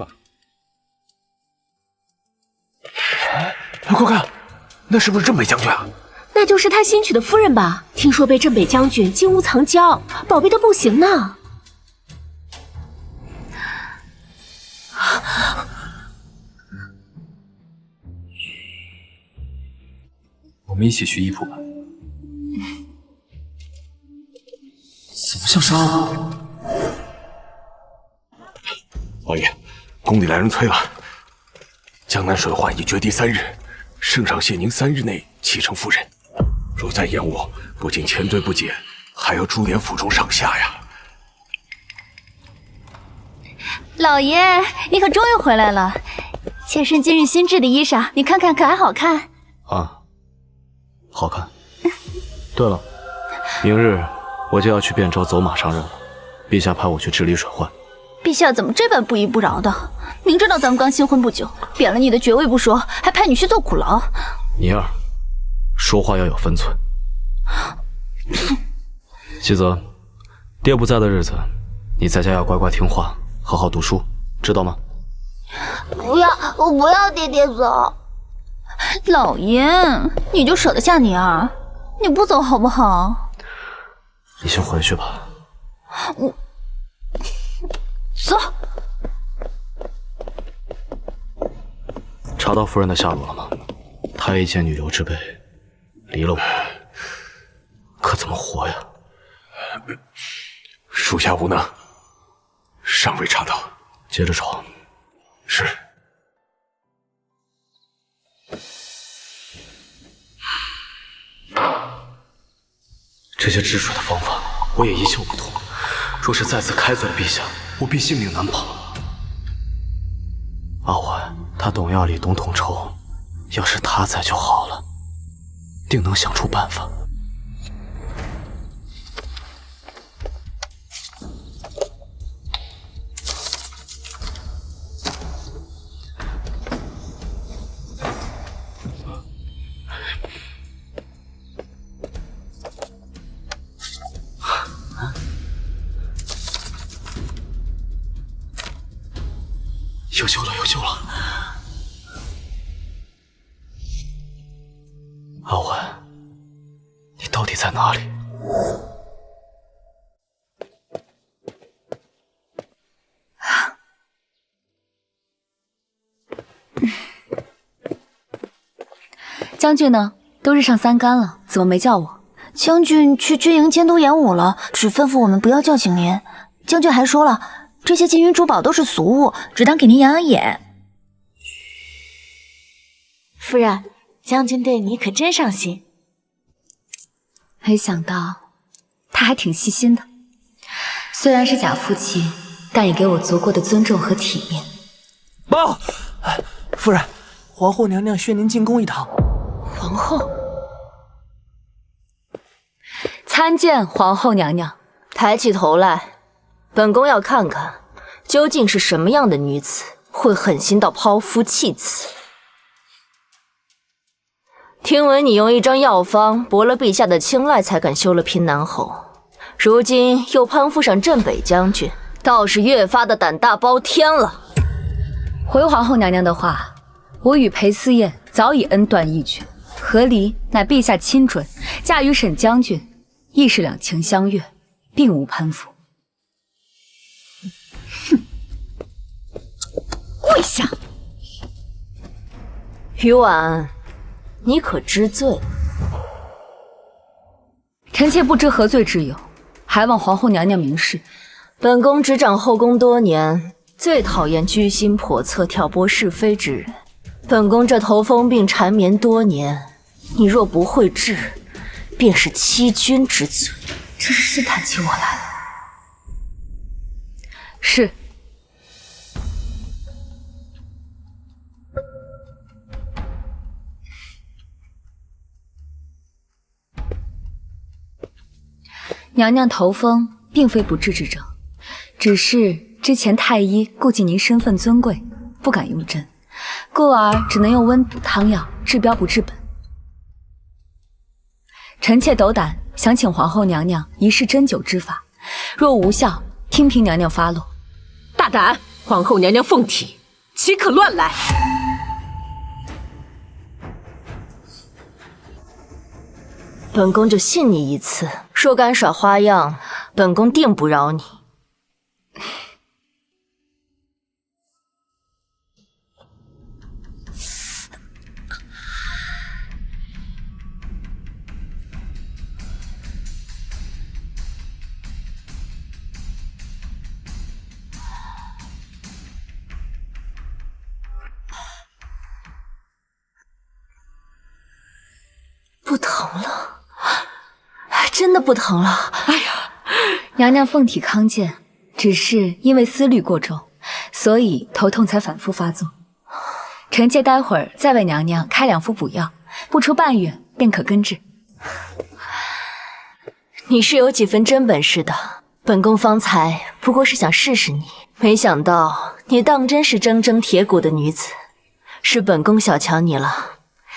快看，那是不是镇北将军啊？那就是他新娶的夫人吧？听说被镇北将军金屋藏娇，宝贝的不行呢。我们一起去衣铺吧。怎么像是阿武？王爷，宫里来人催了。江南水患已决堤3日，圣上限您3日内启程赴任。若再延误，不仅前队不解，还要株连府中上下呀！老爷，你可终于回来了！妾身今日新制的衣裳，你看看可还好看？啊，好看。对了，明日我就要去汴州走马上任了，陛下派我去治理水患。陛下怎么这般不依不饶的？明知道咱们刚新婚不久，贬了你的爵位不说，还派你去做苦劳。宁儿，说话要有分寸。希泽，爹不在的日子，你在家要乖乖听话，好好读书，知道吗？不要，我不要爹爹走。老爷，你就舍得下宁儿？你不走好不好？你先回去吧。我走。查到夫人的下落了吗？她一介女流之辈，离了我，可怎么活呀？属下无能，尚未查到。接着找。是。这些治水的方法，我也一窍不通。若是再次开罪了陛下，我必性命难保。阿环，他懂药理，懂统筹，要是他在就好了，定能想出办法。有救了，有救了！阿文，你到底在哪里？将军呢？都日上3竿了，怎么没叫我？将军去军营监督演武了，只吩咐我们不要叫醒您。将军还说了，这些金银珠宝都是俗物，只当给您养养眼。夫人，将军对你可真上心。没想到他还挺细心的，虽然是假夫妻，但也给我足够的尊重和体面。报，夫人，皇后娘娘宣您进宫一趟。皇后，参见皇后娘娘。抬起头来，本宫要看看，究竟是什么样的女子会狠心到抛夫弃子。听闻你用一张药方博了陛下的青睐，才敢休了平南侯，如今又攀附上镇北将军，倒是越发的胆大包天了。回皇后娘娘的话，我与裴思燕早已恩断义绝，和离乃陛下亲准，嫁与沈将军亦是两情相悦，并无攀附。哼，跪下！余婉，你可知罪？臣妾不知何罪之有，还望皇后娘娘明示。本宫执掌后宫多年，最讨厌居心叵测、挑拨是非之人。本宫这头风病缠绵多年，你若不会治，便是欺君之罪。这是试探起我来了。是。娘娘头风并非不治之症，只是之前太医顾忌您身份尊贵，不敢用针，故而只能用温补汤药，治标不治本。臣妾斗胆，想请皇后娘娘一试针灸之法，若无效，听凭娘娘发落。大胆！皇后娘娘凤体，岂可乱来？本宫就信你一次，若敢耍花样，本宫定不饶你。不疼了。真的不疼了。哎呀，娘娘凤体康健，只是因为思虑过重，所以头痛才反复发作。臣妾待会儿再为娘娘开2副补药，不出半月便可根治。你是有几分真本事的，本宫方才不过是想试试你，没想到你当真是铮铮铁骨的女子，是本宫小瞧你了。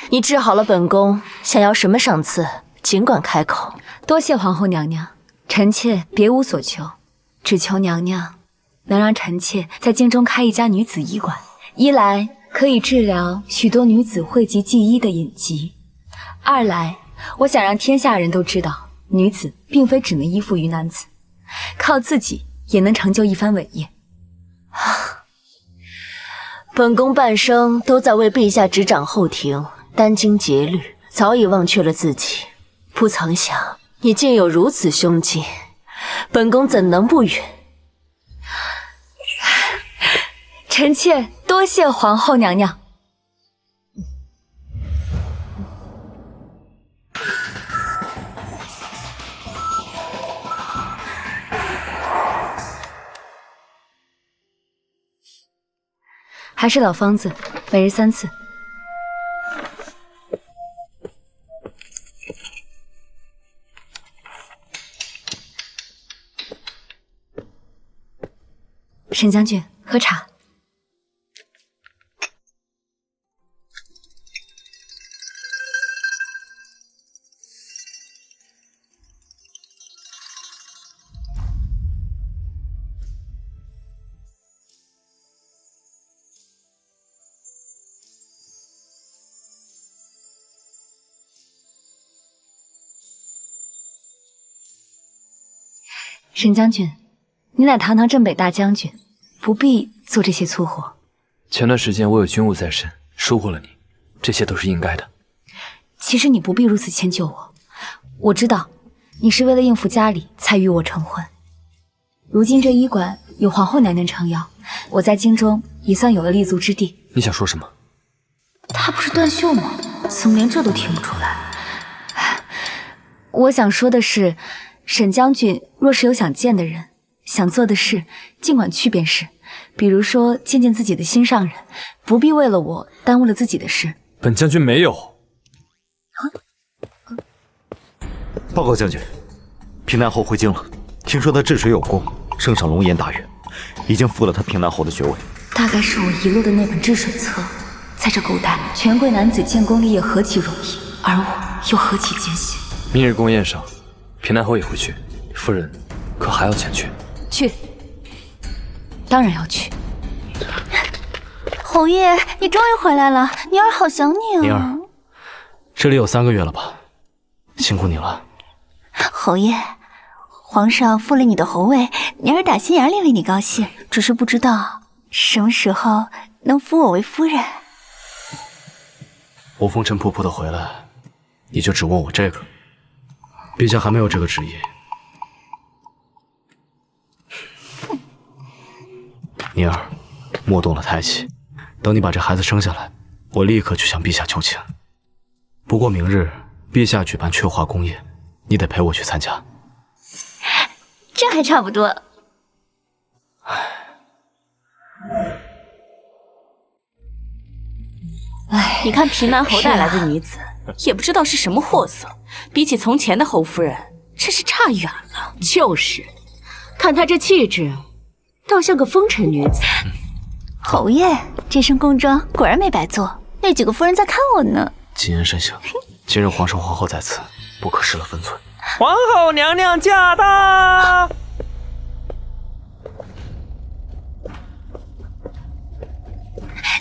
你治好了本宫，想要什么赏赐，尽管开口。多谢皇后娘娘，臣妾别无所求，只求娘娘能让臣妾在京中开一家女子医馆，一来可以治疗许多女子讳疾忌医的隐疾，二来我想让天下人都知道，女子并非只能依附于男子，靠自己也能成就一番伟业。本宫半生都在为陛下执掌后庭，殚精竭虑，早已忘却了自己，不曾想你竟有如此胸襟，本宫怎能不允？臣妾多谢皇后娘娘。还是老方子，每日3次。沈将军，喝茶。沈将军，你乃堂堂镇北大将军，不必做这些粗活。前段时间我有军务在身，疏忽了你，这些都是应该的。其实你不必如此迁就我，我知道你是为了应付家里才与我成婚。如今这医馆有皇后娘娘撑腰，我在京中也算有了立足之地。你想说什么？他不是断袖吗？怎么连这都听不出来？我想说的是，沈将军若是有想见的人，想做的事，尽管去便是。比如说见见自己的心上人，不必为了我耽误了自己的事。本将军没有。报告将军，平南侯回京了，听说他治水有功，升上龙颜大员，已经复了他平南侯的爵位。大概是我遗落的那本治水册。在这古代，权贵男子建功立业何其容易，而我又何其艰辛。明日宫宴上，平南侯也会去，夫人可还要前去？去，当然要去。侯爷，你终于回来了，宁儿好想你啊！宁儿，这里有3个月了吧？辛苦你了。侯爷，皇上复了你的侯位，宁儿打心眼里为你高兴，只是不知道什么时候能封我为夫人。我风尘仆仆的回来，你就只问我这个？陛下还没有这个旨意。宁儿，莫动了胎气，等你把这孩子生下来，我立刻去向陛下求情。不过明日陛下举办雀华宫宴，你得陪我去参加。这还差不多。哎，你看平南侯带来的女子，也不知道是什么货色，比起从前的侯夫人，真是差远了。就是，看她这气质，倒像个风尘女子。侯爷，这身宫装果然没白做，那几个夫人在看我呢。谨言慎行，今日皇上皇后在此，不可失了分寸。皇后娘娘驾到！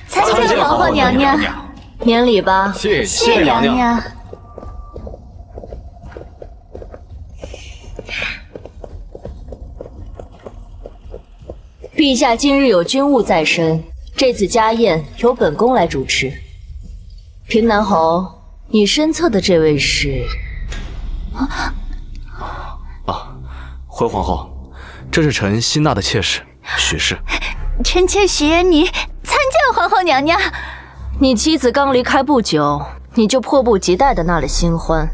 参见皇后娘娘，免礼吧。谢娘娘。陛下今日有军务在身，这次家宴由本宫来主持。平南侯，你身侧的这位是？回皇后，这是臣新纳的妾室许氏。臣妾许愿你参见皇后娘娘。你妻子刚离开不久，你就迫不及待的纳了新欢。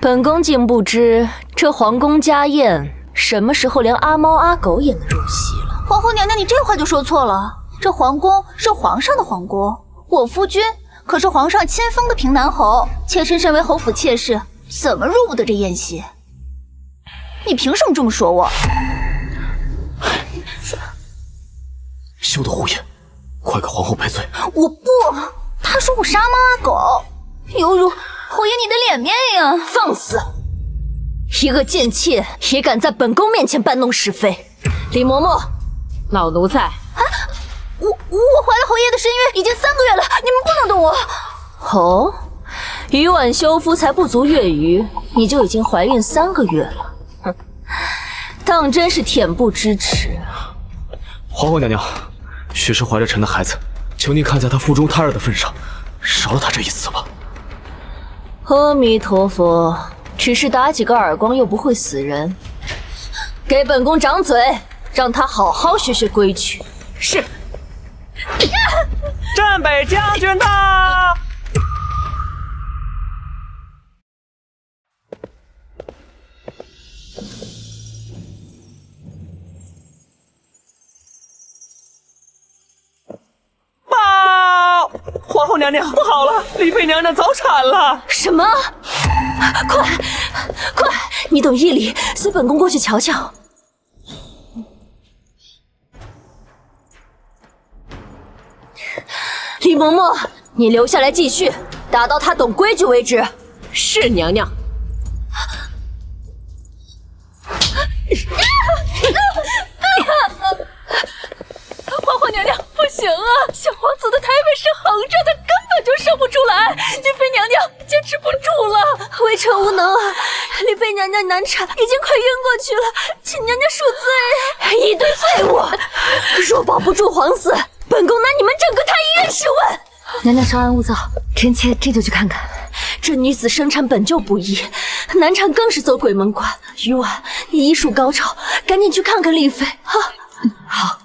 本宫竟不知这皇宫家宴什么时候连阿猫阿狗也能入席了。皇后娘娘，你这话就说错了。这皇宫是皇上的皇宫，我夫君可是皇上亲封的平南侯，妾身身为侯府妾室，怎么入不得这宴席？你凭什么这么说我？休得胡言，快给皇后赔罪！我不，他说我是阿猫阿狗，犹如侯爷你的脸面呀！放肆！一个贱妾也敢在本宫面前搬弄是非！李嬷嬷，老奴在。我怀了侯爷的身孕已经3个月了，你们不能动我。哦，余婉修夫才不足月余，你就已经怀孕3个月了，哼，当真是恬不知耻。皇后娘娘，许氏怀着臣的孩子，求您看在她腹中胎儿的份上，饶了她这一次吧。阿弥陀佛，只是打几个耳光又不会死人。给本宫掌嘴，让他好好学学规矩。是。镇北将军到！报！皇后娘娘，不好了，丽妃娘娘早产了！什么？快！你等一礼，随本宫过去瞧瞧。李嬷嬷，你留下来继续，打到她懂规矩为止。是娘娘。皇后娘娘，不行啊！小皇子的胎位是横着的，根本就生不出来。丽妃娘娘坚持不住了，微臣无能啊！丽妃娘娘难产，已经快晕过去了，请娘娘恕罪。一堆废物，若保不住皇嗣，本宫拿你们整个太医院试问。娘娘稍安勿躁，臣妾这就去看看。这女子生产本就不易，难产更是走鬼门关。余婉，你医术高超，赶紧去看看丽妃啊！好。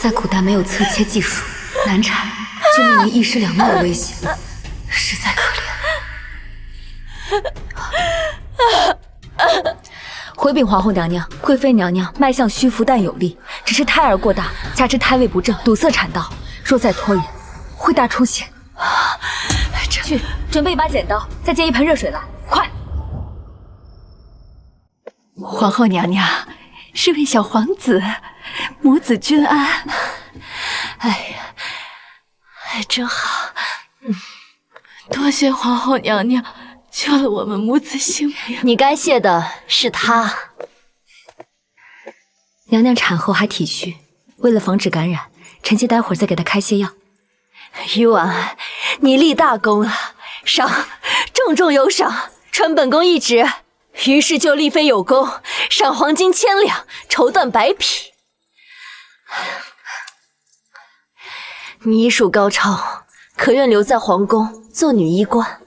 在古代没有侧切技术，难产就面临一尸两命的危险，实在可怜。回禀皇后娘娘，贵妃娘娘脉象虚浮但有力，只是胎儿过大，加之胎位不正，堵塞产道，若再拖延，会大出血。去准备一把剪刀，再接一盆热水来，快！皇后娘娘，是位小皇子，母子均安。哎呀，真好，多谢皇后娘娘救了我们母子性命。你该谢的是他。娘娘产后还体虚，为了防止感染，臣妾待会儿再给她开些药。余婉，你立大功了，赏，重重有赏，传本宫一旨，于是就立妃有功，赏黄金1000两，绸缎100匹。你医术高超，可愿留在皇宫做女医官？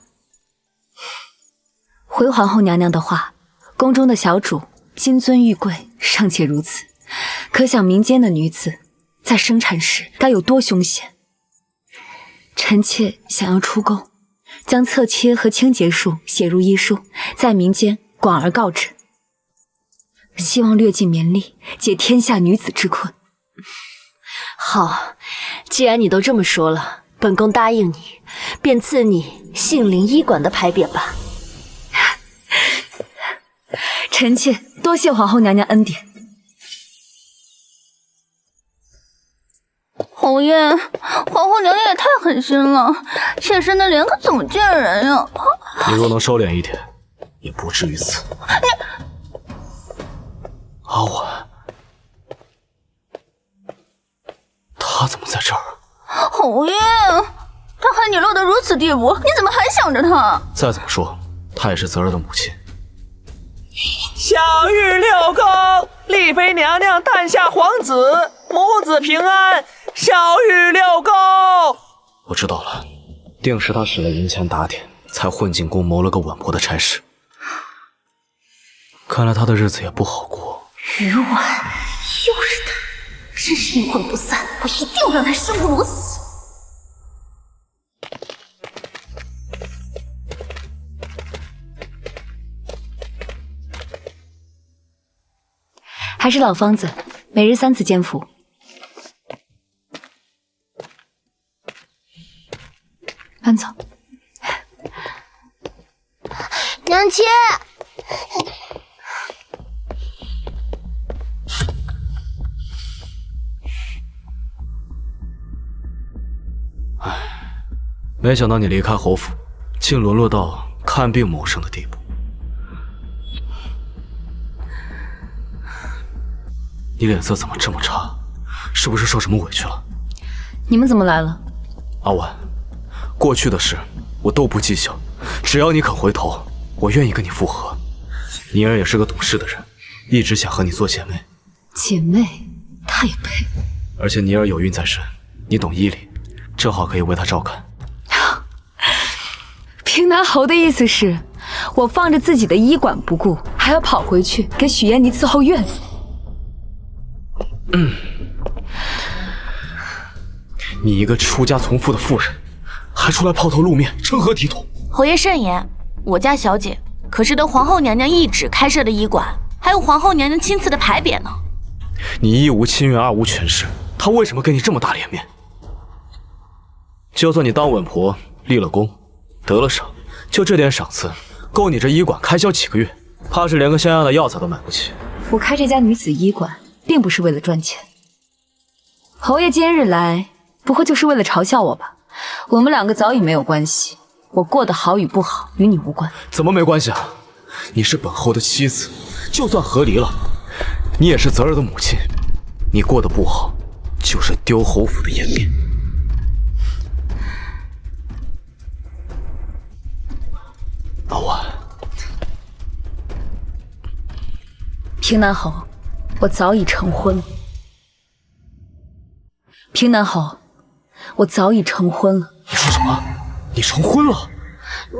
回皇后娘娘的话，宫中的小主金尊玉贵尚且如此，可想民间的女子在生产时该有多凶险。臣妾想要出宫，将侧切和清洁术写入医书，在民间广而告之，希望略尽绵力，解天下女子之困。好，既然你都这么说了，本宫答应你，便赐你杏林医馆的牌匾吧。臣妾多谢皇后娘娘恩典。侯爷，皇后娘娘也太狠心了，妾身的脸可怎么见人呀？你若能收敛一点，也不至于此。阿婉，他怎么在这儿？侯爷，他害你落得如此地步，你怎么还想着他？再怎么说，她也是泽儿的母亲。小玉六宫，丽妃娘娘诞下皇子，母子平安。小玉六宫，我知道了，定是他使了银钱打点，才混进宫谋了个稳婆的差事。看来他的日子也不好过。余婉，又是他，真是阴魂不散！我一定要让他生不如死。还是老方子，每日3次煎服。慢走。娘亲，没想到你离开侯府，竟沦落到看病谋生的地步。你脸色怎么这么差？是不是受什么委屈了？你们怎么来了？阿婉，过去的事我都不计较，只要你肯回头，我愿意跟你复合。妮儿也是个懂事的人，一直想和你做姐妹。姐妹，她也配？而且妮儿有孕在身，你懂医理，正好可以为她照看。平南侯的意思是，我放着自己的医馆不顾，还要跑回去给许燕妮伺候岳父。你一个出家从夫的妇人，还出来抛头露面，成何体统？侯爷慎言，我家小姐可是得皇后娘娘懿旨开设的医馆，还有皇后娘娘亲赐的牌匾呢。你一无亲缘，二无权势，她为什么给你这么大脸面？就算你当稳婆，立了功，得了赏，就这点赏赐，够你这医馆开销几个月？怕是连个像样的药材都买不起。我开这家女子医馆，并不是为了赚钱。侯爷今日来，不过就是为了嘲笑我吧？我们两个早已没有关系，我过得好与不好与你无关。怎么没关系啊？你是本侯的妻子，就算和离了，你也是泽儿的母亲。你过得不好，就是丢侯府的颜面。阿婉，平南侯，我早已成婚了。平南侯，我早已成婚了。你说什么？你成婚了？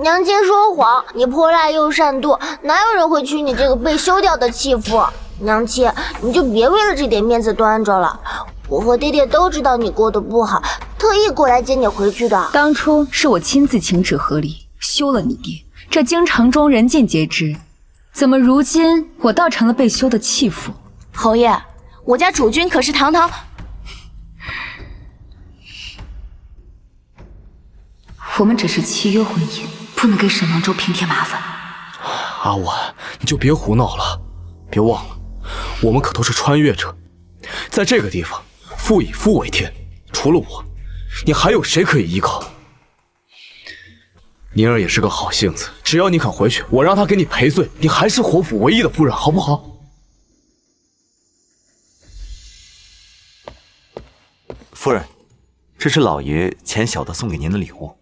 娘亲说谎，你泼辣又善妒，哪有人会娶你这个被休掉的弃妇？娘亲，你就别为了这点面子端着了。我和爹爹都知道你过得不好，特意过来接你回去的。当初是我亲自请旨和离，休了你爹，这京城中人尽皆知。怎么如今我倒成了被休的弃妇？侯爷，我家主君可是堂堂……我们只是契约婚姻，不能给沈阳州平添麻烦。阿婉，你就别胡闹了，别忘了，我们可都是穿越者，在这个地方，夫以夫为天，除了我，你还有谁可以依靠？宁儿也是个好性子，只要你肯回去，我让她给你赔罪，你还是侯府唯一的夫人，好不好？夫人，这是老爷钱小的送给您的礼物。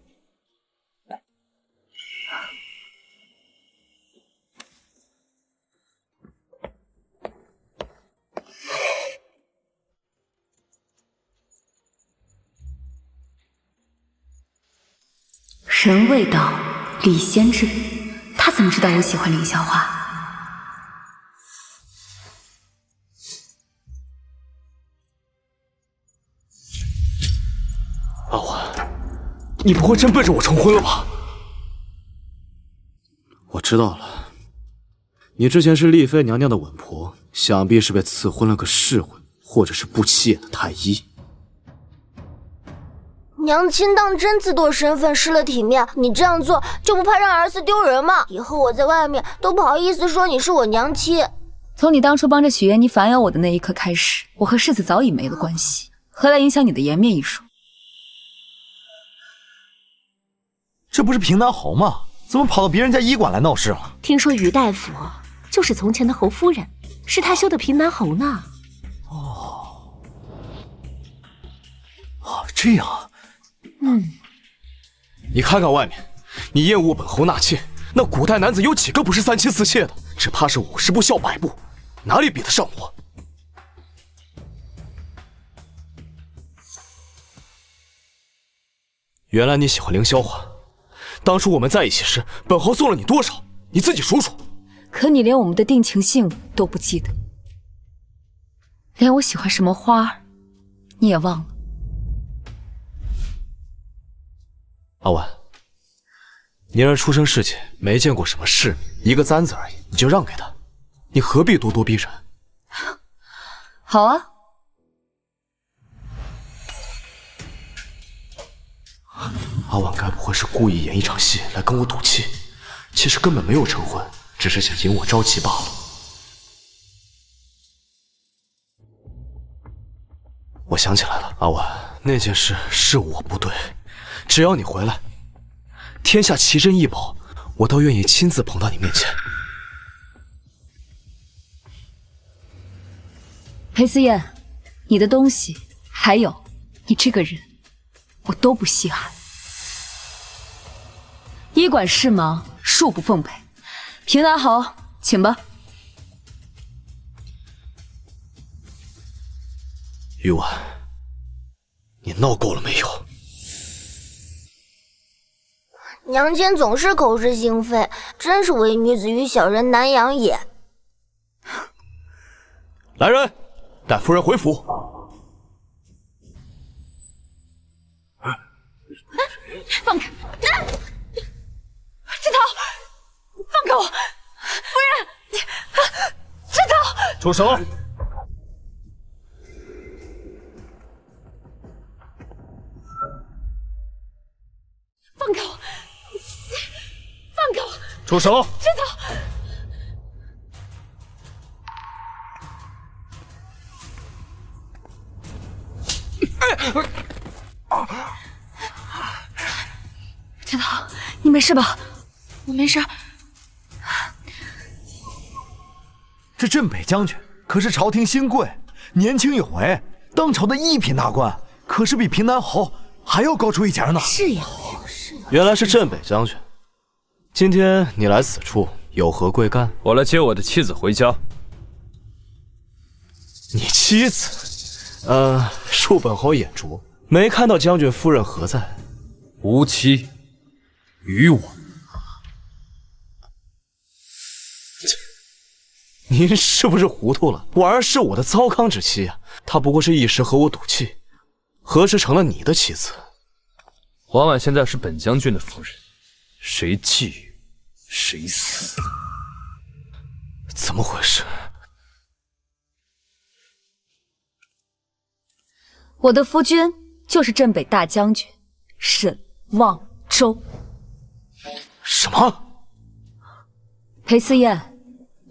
人未到，礼先至。他怎么知道我喜欢凌霄花？阿婉，你不会真背着我成婚了吧？我知道了，你之前是丽妃娘娘的稳婆，想必是被赐婚了个侍卫，或者是不起眼的太医。娘亲当真自堕身份，失了体面，你这样做就不怕让儿子丢人吗？以后我在外面都不好意思说你是我娘亲。从你当初帮着许愿妮反咬我的那一刻开始，我和世子早已没了关系，何来影响你的颜面艺术？这不是平南侯吗？怎么跑到别人家医馆来闹事了？听说于大夫就是从前的侯夫人，是他修的平南侯呢。这样啊。你看看外面，你厌恶本侯纳妾，那古代男子有几个不是三妻四妾的？只怕是50步笑百步，哪里比得上我？原来你喜欢凌霄花，当初我们在一起时，本侯送了你多少？你自己数数。可你连我们的定情信物都不记得，连我喜欢什么花你也忘了。阿婉，宁儿出生世界没见过什么世面，一个簪子而已，你就让给他，你何必咄咄逼人？好啊。阿婉该不会是故意演一场戏来跟我赌气？其实根本没有成婚，只是想引我着急罢了。我想起来了，阿婉，那件事是我不对。只要你回来，天下奇珍异宝，我都愿意亲自捧到你面前。裴思燕，你的东西，还有你这个人，我都不稀罕。医馆事忙，恕不奉陪。平南侯，请吧。玉婉，你闹够了没有？娘亲总是口是心非，真是唯女子与小人难养也。来人，带夫人回府。放开！志涛，放开我！夫人，志涛，住手！放开我！放开我！住手！志涛。志涛，你没事吧？我没事。这镇北将军可是朝廷新贵，年轻有为，当朝的一品大官，可是比平南侯还要高出一截呢。是呀，原来是镇北将军。今天你来此处有何贵干？我来接我的妻子回家。你妻子？恕本侯眼拙，没看到将军夫人何在？无妻，于我。您是不是糊涂了？婉儿是我的糟糠之妻啊，她不过是一时和我赌气，何时成了你的妻子？婉婉现在是本将军的夫人，谁觊觎谁死。怎么回事？我的夫君就是镇北大将军沈望州。什么？裴思燕，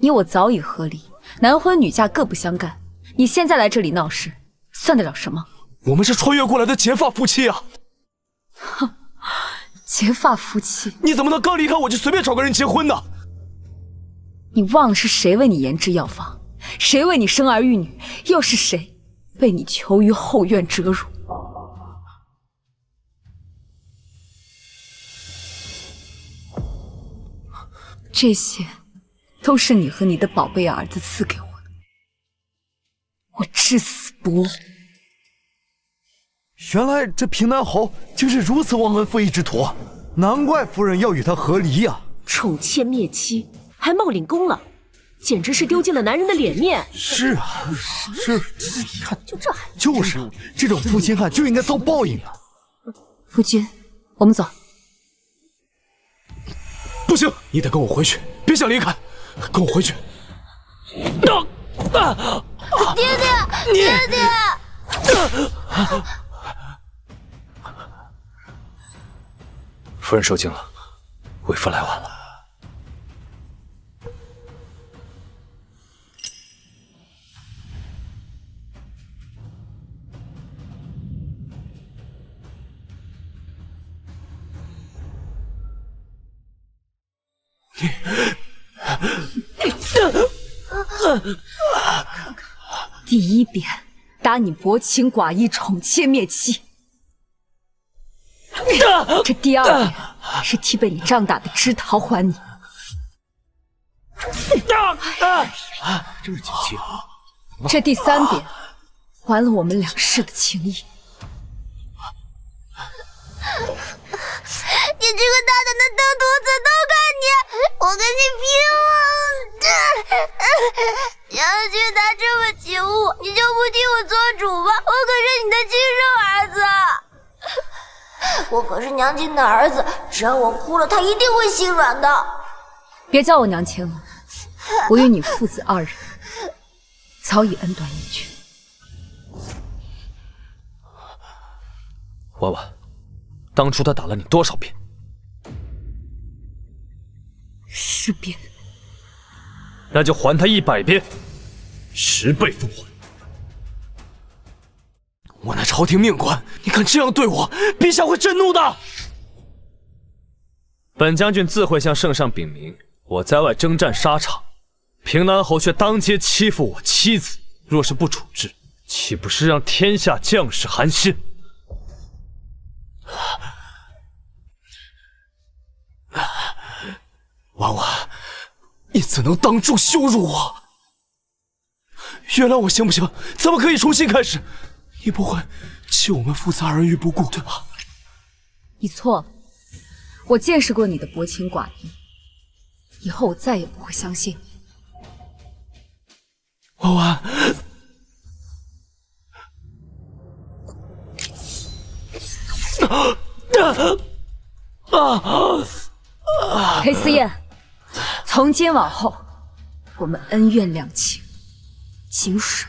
你我早已和离，男婚女嫁各不相干。你现在来这里闹事，算得了什么？我们是穿越过来的结发夫妻啊！哼，结发夫妻，你怎么能刚离开我就随便找个人结婚呢？你忘了是谁为你研制药方，谁为你生儿育女，又是谁被你囚于后院折辱？这些都是你和你的宝贝儿子赐给我的，我至死不忘。原来这平南侯竟是如此忘恩负义之徒。难怪夫人要与他和离呀！宠妾灭妻，还冒领功劳，简直是丢尽了男人的脸面。是啊，是，看就这还就是这种负心汉就应该遭报应啊！夫君，我们走。不行，你得跟我回去，别想离开，跟我回去。爹爹，爹爹！夫人受惊了，为夫来晚了。第一遍打你薄情寡义、宠妾灭妻，这第二遍是替被你仗打的枝桃还你。真是解气！这第三遍还了我们两世的情谊。你这个大胆的登徒子，都怪你！我跟你拼了！将军他这么欺负我，你就不替我做主吧？我可是你的亲生儿子，我可是娘亲的儿子，只要我哭了，他一定会心软的。别叫我娘亲了，我与你父子二人早已恩断义绝。娃娃，当初他打了你多少遍？10遍。那就还他100遍，10倍奉还。我乃朝廷命官，你敢这样对我，陛下会震怒的。本将军自会向圣上禀明，我在外征战沙场，平南侯却当街欺负我妻子，若是不处置，岂不是让天下将士寒心？娃娃，你怎能当众羞辱我？原谅我行不行？咱们可以重新开始。你不会弃我们父子二人于不顾，对吧？你错了，我见识过你的薄情寡义，以后我再也不会相信你。娃娃，裴思燕，从今往后，我们恩怨两情，井水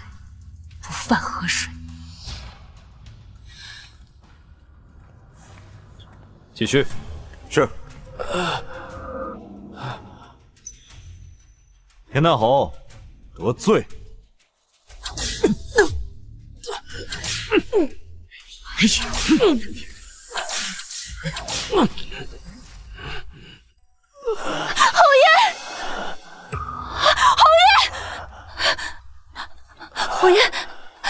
不犯河水。继续。是。田南侯得罪。侯爷，侯爷，侯爷，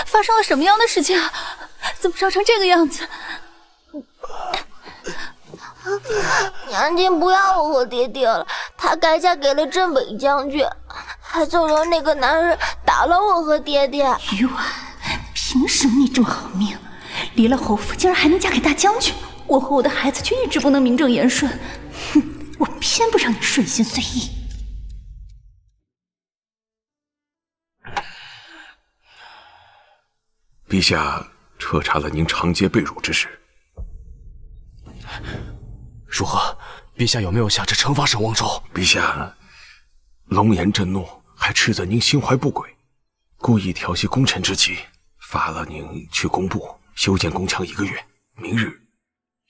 发生了什么样的事情啊？怎么烧成这个样子？娘亲不要我和爹爹了，她改嫁给了镇北将军，还纵容那个男人打了我和爹爹。余婉，凭什么你这么好命，离了侯府竟然还能嫁给大将军？我和我的孩子却一直不能名正言顺，哼，我偏不让你顺心随意。陛下彻查了您长街被辱之事，如何？陛下有没有下旨惩罚沈王昭？陛下龙颜震怒，还斥责您心怀不轨，故意调戏功臣之妻，罚了您去工部修建宫墙1个月，明日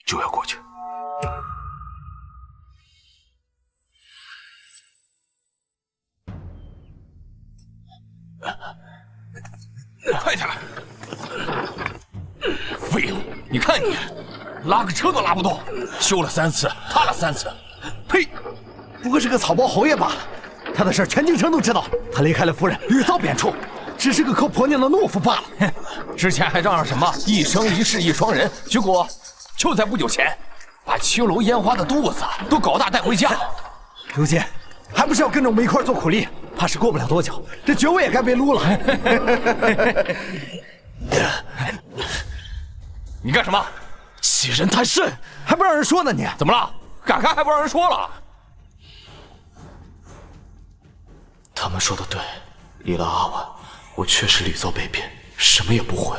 就要过去。快点来！废物！你看你，拉个车都拉不动，修了3次，塌了3次。呸！不过是个草包侯爷罢了，他的事全京城都知道。他离开了夫人，屡遭贬黜，只是个靠婆娘的懦夫罢了。之前还嚷嚷什么一生一世一双人，结果就在不久前，把青楼烟花的肚子都搞大带回家。如今还不是要跟着我们一块做苦力？怕是过不了多久，这爵位也该被撸了。你干什么？欺人太甚，还不让人说呢你？怎么了？敢看还不让人说了？他们说的对，离了阿婉，我确实屡遭被骗，什么也不会。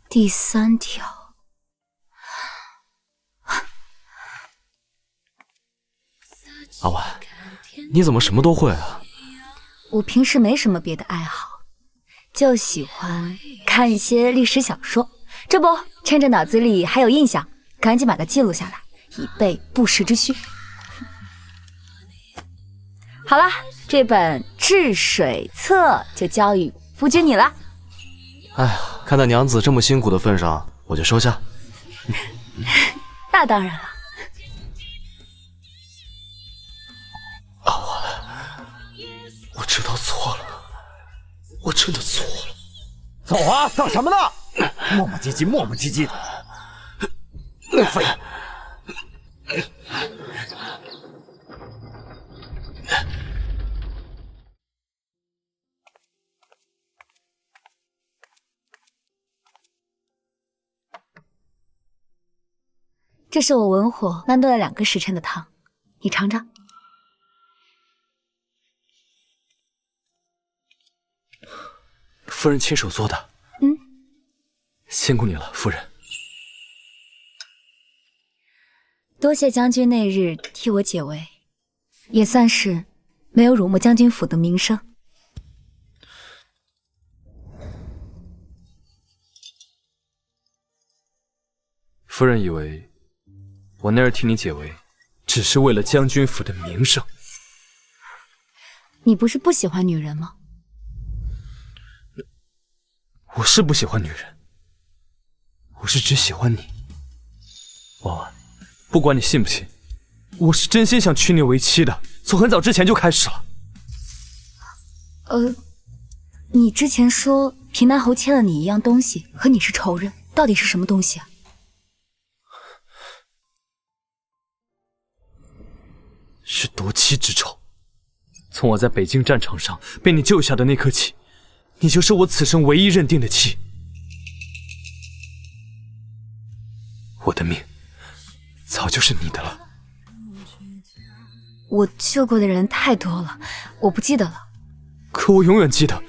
第3条，阿婉，你怎么什么都会啊？我平时没什么别的爱好，就喜欢看一些历史小说。这不，趁着脑子里还有印象，赶紧把它记录下来，以备不时之需。好啦，这本治水册就交予夫君你了。哎呀，看在娘子这么辛苦的份上，我就收下。那当然了。阿婉，我知道错了，我真的错了。走啊，等什么呢？磨磨唧唧，磨磨唧唧的，废物！这是我文火慢炖了2个时辰的汤，你尝尝。夫人亲手做的。辛苦你了，夫人。多谢将军那日替我解围，也算是没有辱没将军府的名声。夫人以为我那日替你解围，只是为了将军府的名声。你不是不喜欢女人吗？我是不喜欢女人，我是只喜欢你。婉婉，不管你信不信，我是真心想娶你为妻的，从很早之前就开始了。你之前说平南侯欠了你一样东西，和你是仇人，到底是什么东西啊？是夺妻之仇。从我在北京战场上被你救下的那刻起，你就是我此生唯一认定的妻。我的命早就是你的了。我救过的人太多了，我不记得了。可我永远记得。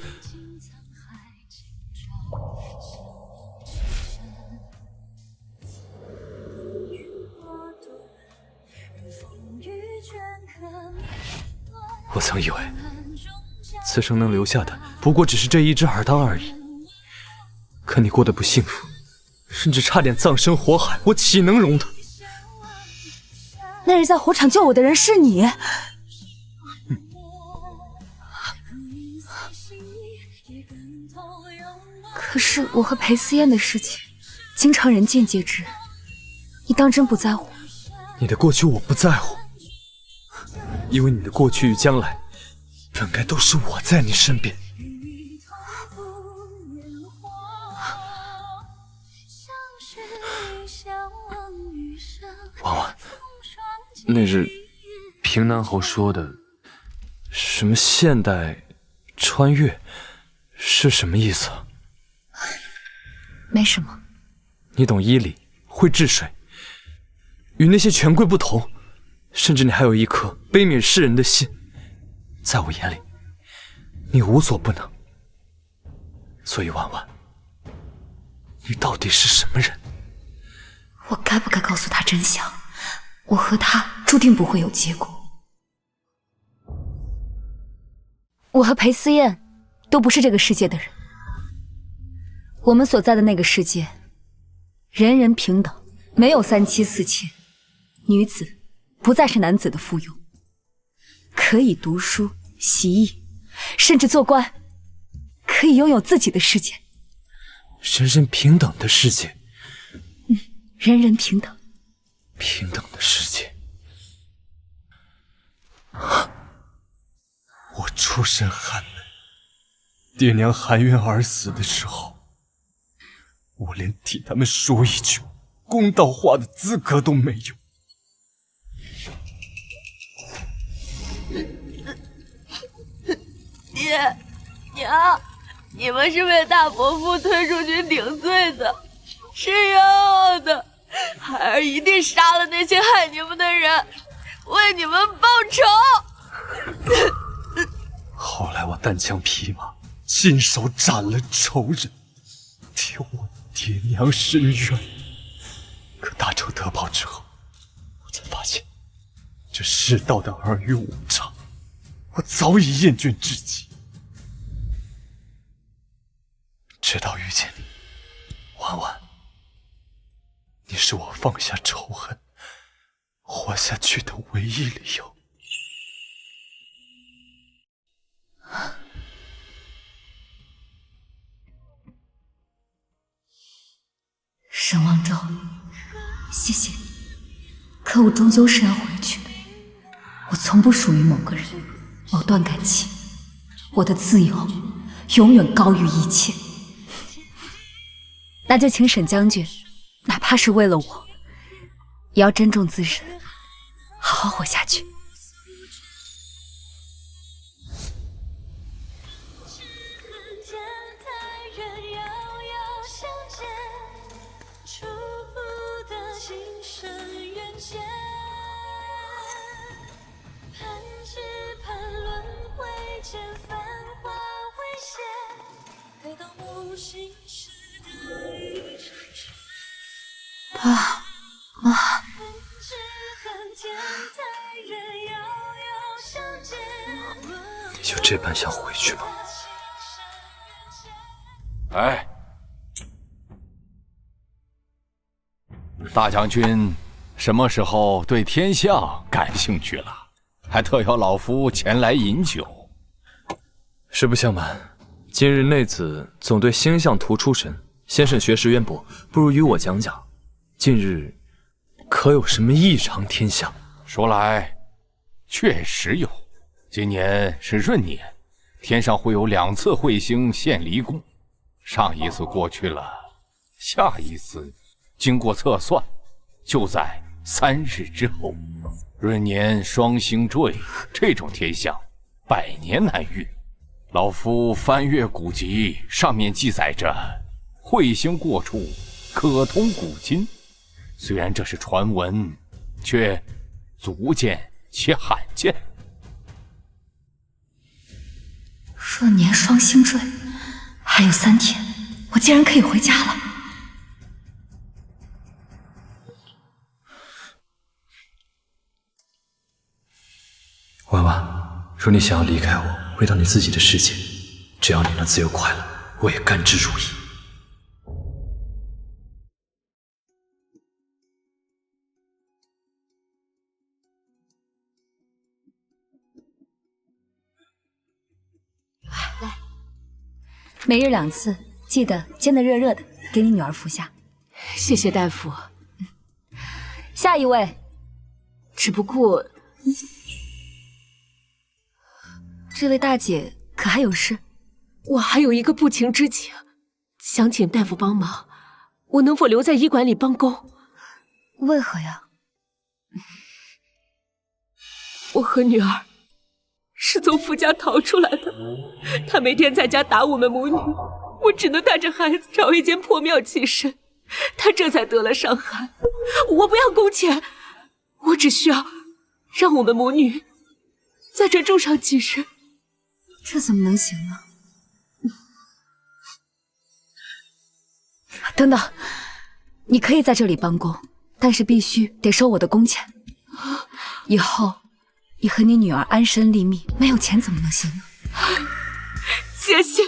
我曾以为此生能留下的不过只是这一只耳当而已，可你过得不幸福，甚至差点葬身火海，我岂能容得？那日在火场救我的人是你。可是我和裴思燕的事情，经常人尽皆知，你当真不在乎？你的过去我不在乎，因为你的过去与将来，本该都是我在你身边。婉婉，那日平南侯说的什么现代穿越是什么意思啊？没什么。你懂医理，会治水，与那些权贵不同，甚至你还有一颗悲悯世人的心。在我眼里，你无所不能。所以婉婉，你到底是什么人？我该不该告诉他真相？我和他注定不会有结果。我和裴思燕都不是这个世界的人。我们所在的那个世界，人人平等，没有3妻4妾，女子不再是男子的附庸，可以读书、习艺，甚至做官，可以拥有自己的世界。人人平等的世界。人人平等。平等的世界。我出身寒门，爹娘含冤而死的时候，我连替他们说一句公道话的资格都没有。爹娘，你们是被大伯父推出去顶罪的，是冤枉的，孩儿一定杀了那些害你们的人，为你们报仇。后来我单枪匹马，亲手斩了仇人，替我爹娘伸冤。可大仇得报之后，我才发现，这世道的尔虞我诈，我早已厌倦至极。直到遇见你，婉婉，你是我放下仇恨、活下去的唯一理由。沈王昭，谢谢你，可我终究是要回去的。我从不属于某个人、某段感情，我的自由永远高于一切。那就请沈将军，哪怕是为了我，也要珍重自身，好好活下去。爸妈，你就这般想回去吗？哎，大将军什么时候对天象感兴趣了？还特邀老夫前来饮酒。实不相瞒，今日内子总对星象图出神，先生学识渊博，不如与我讲讲，近日可有什么异常天象？说来，确实有。今年是闰年，天上会有2次彗星现离宫。上一次过去了，下一次经过测算，就在3日之后。闰年双星坠，这种天象100年难遇。老夫翻阅古籍，上面记载着彗星过处可通古今。虽然这是传闻，却足见且罕见。闰年双星坠，还有3天，我竟然可以回家了。婉婉，若你想要离开我，回到你自己的世界，只要你能自由快乐，我也甘之如饴。来，每日2次，记得煎得热热的，给你女儿服下。谢谢大夫。下一位，只不过，这位大姐可还有事？我还有一个不情之请，想请大夫帮忙。我能否留在医馆里帮工？为何呀？我和女儿是从傅家逃出来的，他每天在家打我们母女，我只能带着孩子找一间破庙栖身，他这才得了伤寒。我不要工钱，我只需要让我们母女在这住上几日。这怎么能行呢？等等，你可以在这里帮工，但是必须得收我的工钱。以后你和你女儿安身立命，没有钱怎么能行呢？谢谢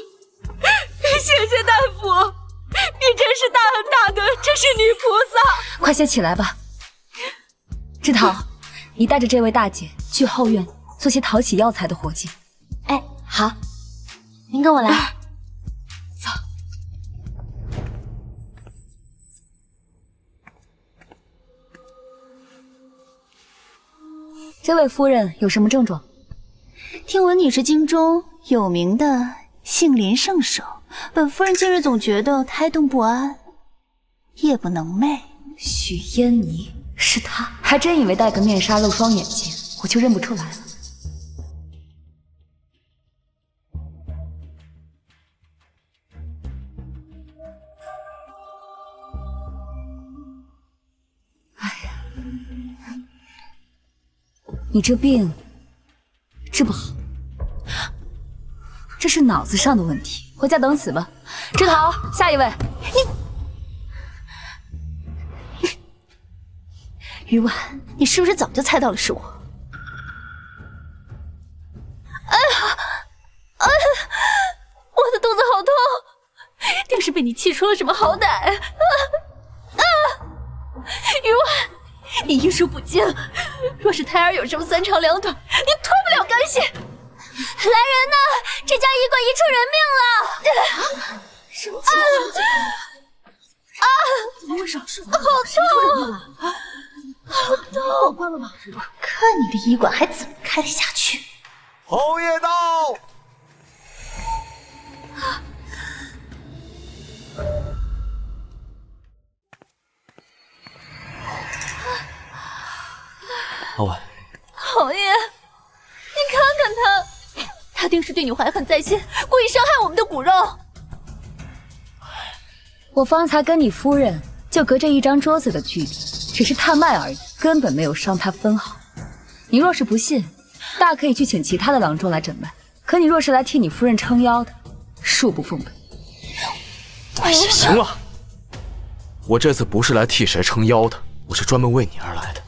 大夫，你真是大恩大德，真是女菩萨。快些起来吧。志桃，你带着这位大姐去后院做些讨喜药材的活计。哎，好，您跟我来。走。这位夫人有什么症状？听闻你是京中有名的杏林圣手，本夫人近日总觉得胎动不安，夜不能寐。许嫣妮是她，还真以为戴个面纱露双眼睛我就认不出来了。你这病治不好，这是脑子上的问题，回家等死吧。枝桃，下一位。余婉，你是不是早就猜到了是我？哎呀，哎呀，我的肚子好痛，定是被你气出了什么好歹。余婉，你医术不精，若是胎儿有什么三长两短，你脱不了干系。来人呐！这家医馆医出人命了！什么情况？怎么回事？好痛！好痛！我关了吧。我看你的医馆还怎么开得下去？侯爷到！阿婉，侯爷，你看看他，他定是对你怀恨在心，故意伤害我们的骨肉。我方才跟你夫人就隔着一张桌子的距离，只是探脉而已，根本没有伤她分毫。你若是不信，大可以去请其他的郎中来诊脉。可你若是来替你夫人撑腰的，恕不奉陪。哎呀，行了，我这次不是来替谁撑腰的，我是专门为你而来的。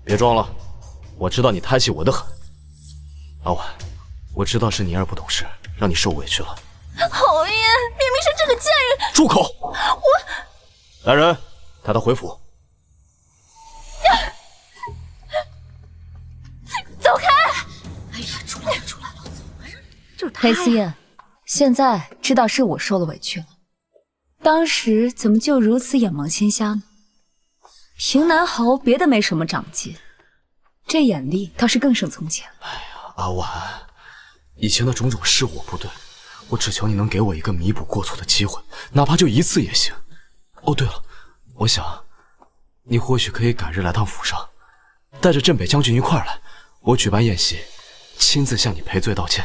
别装了，我知道你胎气稳得很。阿婉，我知道是宁儿不懂事，让你受委屈了。侯爷，明明是这个贱人！住口！我来人，带他回府。走开！哎呀，出来了，出来了！就是他呀。裴思燕，现在知道是我受了委屈了，当时怎么就如此眼盲心瞎呢？平南侯别的没什么长进，这眼力倒是更胜从前。哎呀，阿婉，以前的种种是我不对，我只求你能给我一个弥补过错的机会，哪怕就一次也行。哦，对了，我想你或许可以改日来趟府上，带着镇北将军一块儿来，我举办宴席，亲自向你赔罪道歉。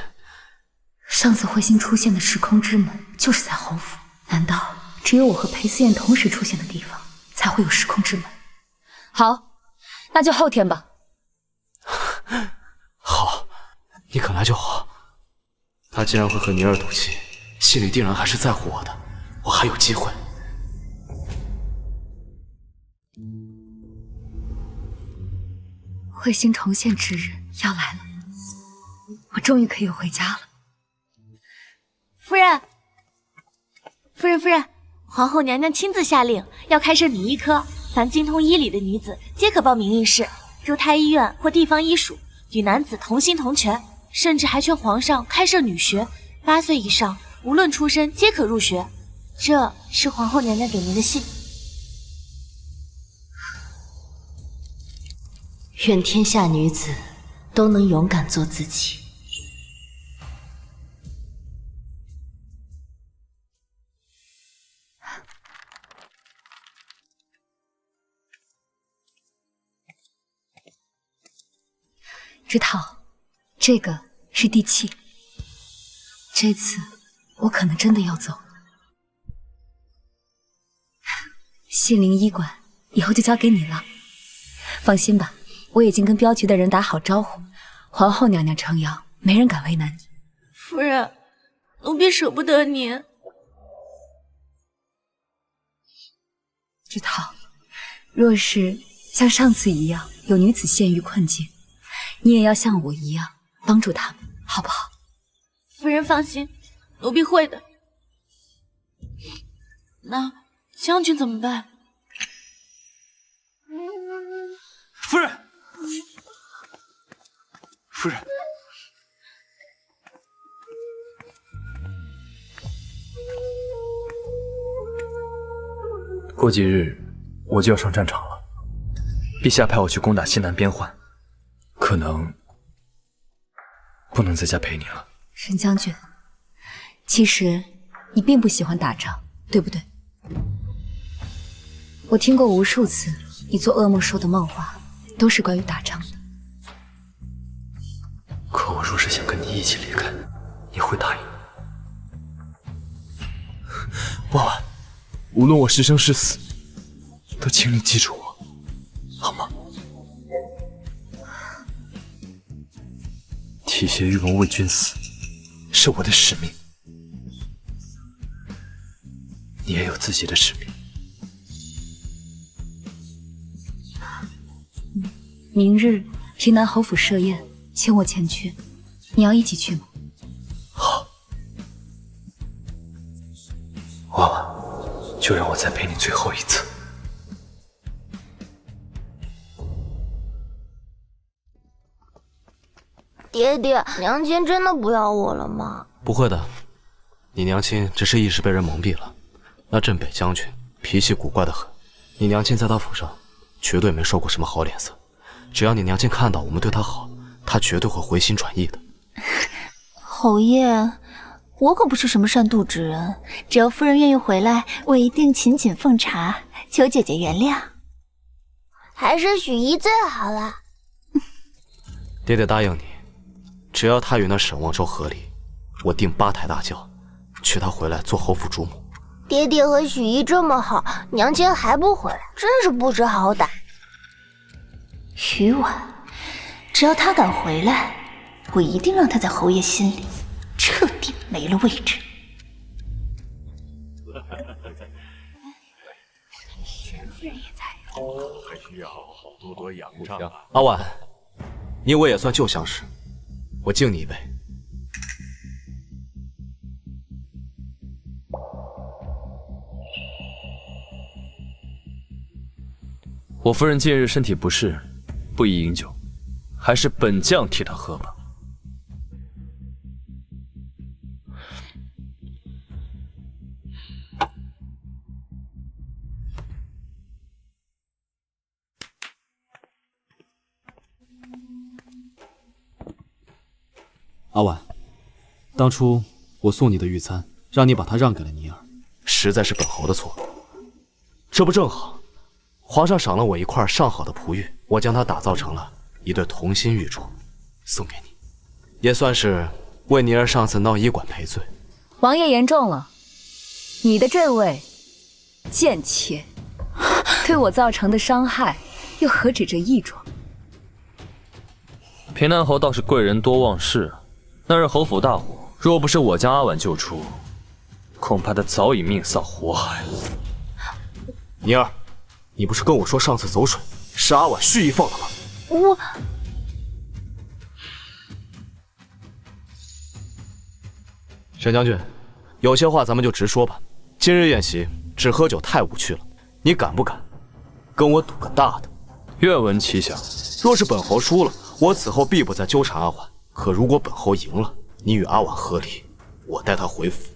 上次彗星出现的时空之门就是在侯府，难道只有我和裴思燕同时出现的地方才会有时空之门？好，那就后天吧。好，你肯来就好。他既然会和宁儿赌气，心里定然还是在乎我的，我还有机会。彗星重现之日要来了，我终于可以回家了。夫人，夫人，皇后娘娘亲自下令，要开设女医科，凡精通医理的女子皆可报名应试，入太医院或地方医署，与男子同心同权，甚至还劝皇上开设女学，8岁以上无论出身皆可入学。这是皇后娘娘给您的信。愿天下女子都能勇敢做自己。知道，这个是地契。这次我可能真的要走了。杏林医馆以后就交给你了，放心吧，我已经跟镖局的人打好招呼，皇后娘娘撑腰，没人敢为难你。夫人，奴婢舍不得您。知道，若是像上次一样有女子陷于困境，你也要像我一样帮助他们，好不好？夫人放心，奴婢会的。那将军怎么办？夫人，夫人，过几日我就要上战场了，陛下派我去攻打西南边患，可能不能在家陪你了。沈将军，其实你并不喜欢打仗，对不对？我听过无数次你做噩梦说的梦话，都是关于打仗的。可我若是想跟你一起离开，你会答应吗？婉婉，无论我是生是死，都请你记住我。好吗？提携玉龙为君死，是我的使命。你也有自己的使命。明日平南侯府设宴，请我前去，你要一起去吗？好，婉婉，就让我再陪你最后一次。爹爹，娘亲真的不要我了吗？不会的，你娘亲只是一时被人蒙蔽了。那镇北将军脾气古怪的很，你娘亲在他府上绝对没受过什么好脸色。只要你娘亲看到我们对她好，她绝对会回心转意的。侯爷，我可不是什么善妒之人，只要夫人愿意回来，我一定勤谨奉茶，求姐姐原谅。还是许姨最好了。爹爹答应你，只要她与那沈望州和离，我定8抬大轿，娶她回来做侯府主母。爹爹和许姨这么好，娘亲还不回来，真是不知好歹。徐婉，只要她敢回来，我一定让她在侯爷心里彻底没了位置。还需要多多仰仗啊。阿婉，你我也算旧相识，我敬你一杯。我夫人近日身体不适，不宜饮酒，还是本将替她喝吧。阿婉，当初我送你的玉簪，让你把它让给了尼儿，实在是本侯的错。这不正好，皇上赏了我一块上好的璞玉，我将它打造成了一对同心玉镯，送给你，也算是为尼儿上次闹医馆赔罪。王爷言重了，你的这位贱妾对我造成的伤害，又何止这一桩？平南侯倒是贵人多忘事，那日侯府大火，若不是我将阿婉救出，恐怕他早已命丧火海了。尼儿，你不是跟我说上次走水是阿婉蓄意放的吗？我……沈将军，有些话咱们就直说吧。今日宴席只喝酒太无趣了，你敢不敢跟我赌个大的？愿闻其详。若是本侯输了，我此后必不再纠缠阿婉；可如果本侯赢了，你与阿婉和离，我带她回府；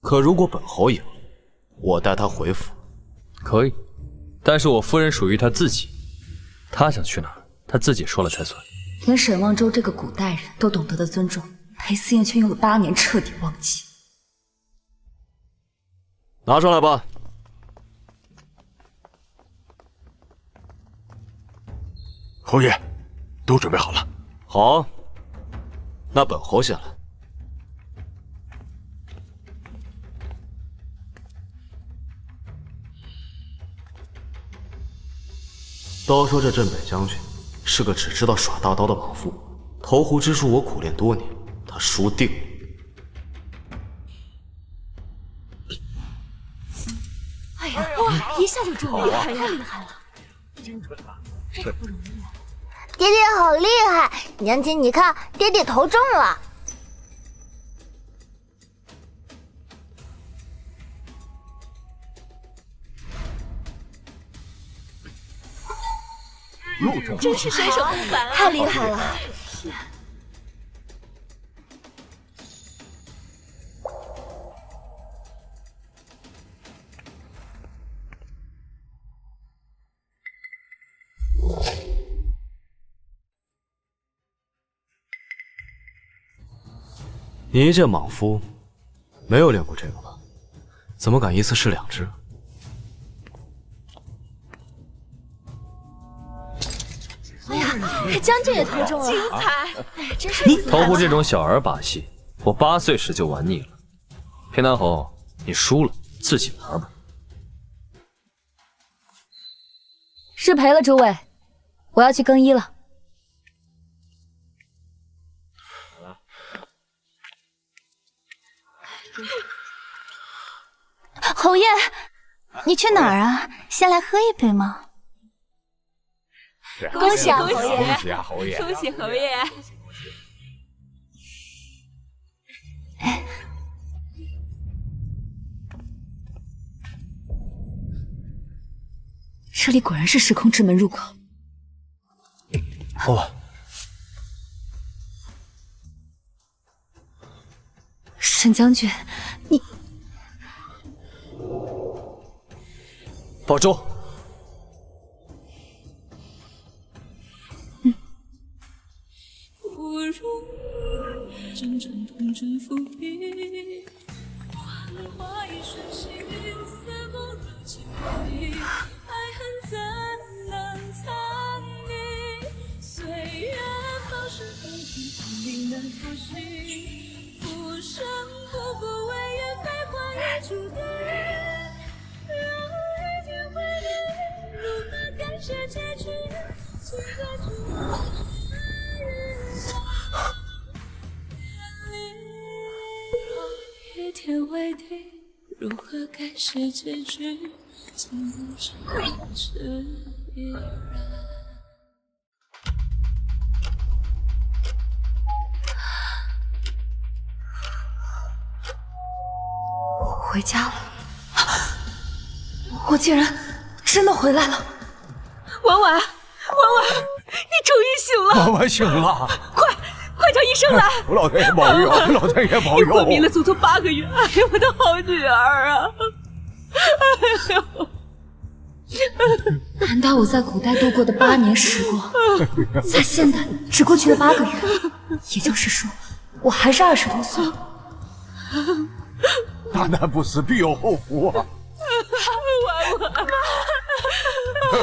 可如果本侯赢了，我带她回府。可以，但是我夫人属于她自己，她想去哪儿，她自己说了才算。连沈望州这个古代人都懂得的尊重，裴思燕却用了8年彻底忘记。拿上来吧。侯爷，都准备好了。好，那本侯先来。都说这镇北将军是个只知道耍大刀的莽夫，投壶之术我苦练多年，他输定了。哎呀，哇，一下就中了，太厉害了！精准了，这不容易啊！爹爹好厉害，娘亲你看，爹爹投中了。真是身手不凡啊！太厉害了！你一介莽夫，没有练过这个吧？怎么敢一次试2只？哎呀，将军也投中了，精彩！哎，真是投壶这种小儿把戏，我8岁时就玩腻了。平南侯，你输了，自己玩吧。失陪了，诸位，我要去更衣了。侯爷，你去哪儿啊？先来喝一杯吗？恭喜啊，侯爷！恭喜啊，侯爷！恭喜侯爷！这里果然是时空之门入口。好了，沈将军，你保重。不如真正童真伏笔，幻化一瞬息，似梦如惊回，爱恨怎能藏匿？岁月放生风景，令人复习，浮生不过为缘，悲欢已注定。若一天会离，如何感谢结局？情歌中。一天为敌，如何感谢结局？情不是依然。回家了，我竟然真的回来了。婉婉，你终于醒了！婉婉醒了，快叫医生来！老天爷保佑！老天爷保佑！你昏迷了足足8个月，哎呀，我的好女儿啊！哎呦，难道我在古代度过的8年时光，在现代只过去了8个月？也就是说，我还是20多岁。大难不死，必有后福啊！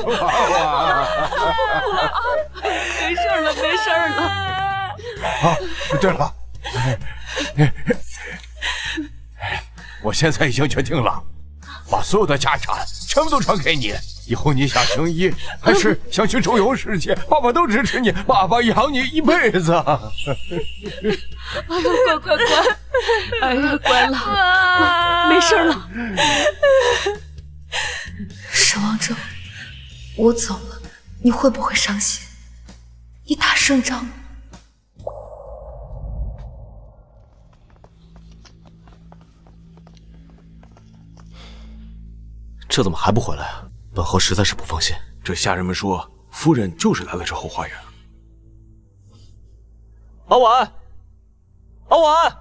婉婉，没事了，没事了。啊，对了，我现在已经决定了，把所有的家产全部都传给你。以后你想行医，还是想去周游世界，爸爸都支持你，爸爸养你一辈子。哎呦，乖，哎呀，乖了，没事了。沈王州，我走了，你会不会伤心？你打胜仗。这怎么还不回来啊？本侯实在是不放心。这下人们说，夫人就是来了这后花园。阿婉，阿婉，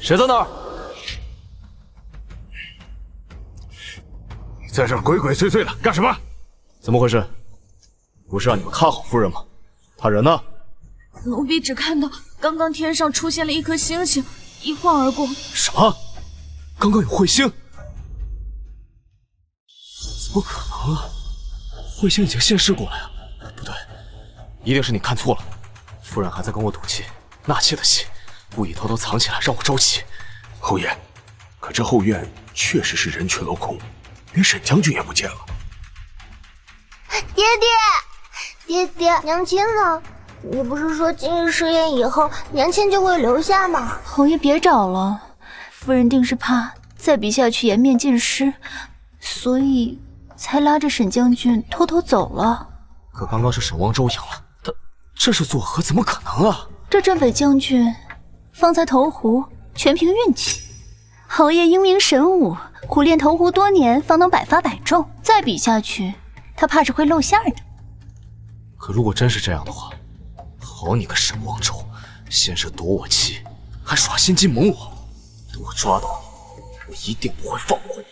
谁在那儿？在这儿鬼鬼祟祟的干什么？怎么回事？不是让你们看好夫人吗？他人呢？奴婢只看到刚刚天上出现了一颗星星，一晃而过。什么？刚刚有彗星？怎么可能啊？彗星已经现世过了呀！不对，一定是你看错了。夫人还在跟我赌气，纳气的气，故意偷偷藏起来让我着急。侯爷，可这后院确实是人去楼空，连沈将军也不见了。爹爹，娘亲呢？你不是说今日试验以后，娘亲就会留下吗？侯爷别找了，夫人定是怕再比下去颜面尽失，所以才拉着沈将军偷偷走了。可刚刚是沈王州赢了，他这是作何？怎么可能啊？这镇北将军方才投壶，全凭运气。侯爷英明神武，苦练投壶多年，方能百发百中。再比下去，他怕是会露馅的。可如果真是这样的话，好你个沈王州，先是夺我妻，还耍心机蒙我，等我抓到你，我一定不会放过你。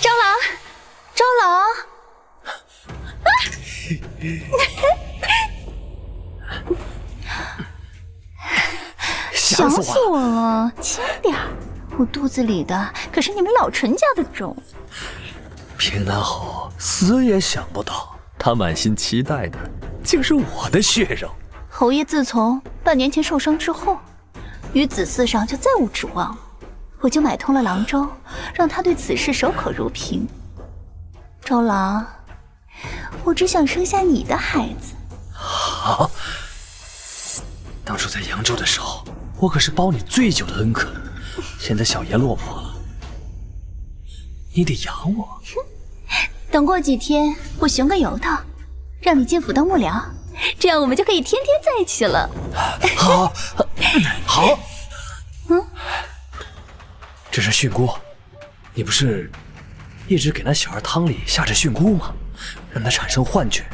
招郎，招郎！想死我了，轻点儿，我肚子里的可是你们老陈家的种。平南侯死也想不到，他满心期待的竟是我的血肉。侯爷自从半年前受伤之后，于子嗣上就再无指望了。我就买通了郎州，让他对此事守口如瓶。周郎，我只想生下你的孩子。好，当初在扬州的时候，我可是包你最久的恩客。现在小爷落魄了，你得养我。等过几天，我寻个由头，让你进府当幕僚，这样我们就可以天天在一起了。好，好。嗯，这是菌菇，你不是一直给那小儿汤里下着菌菇吗？让他产生幻觉，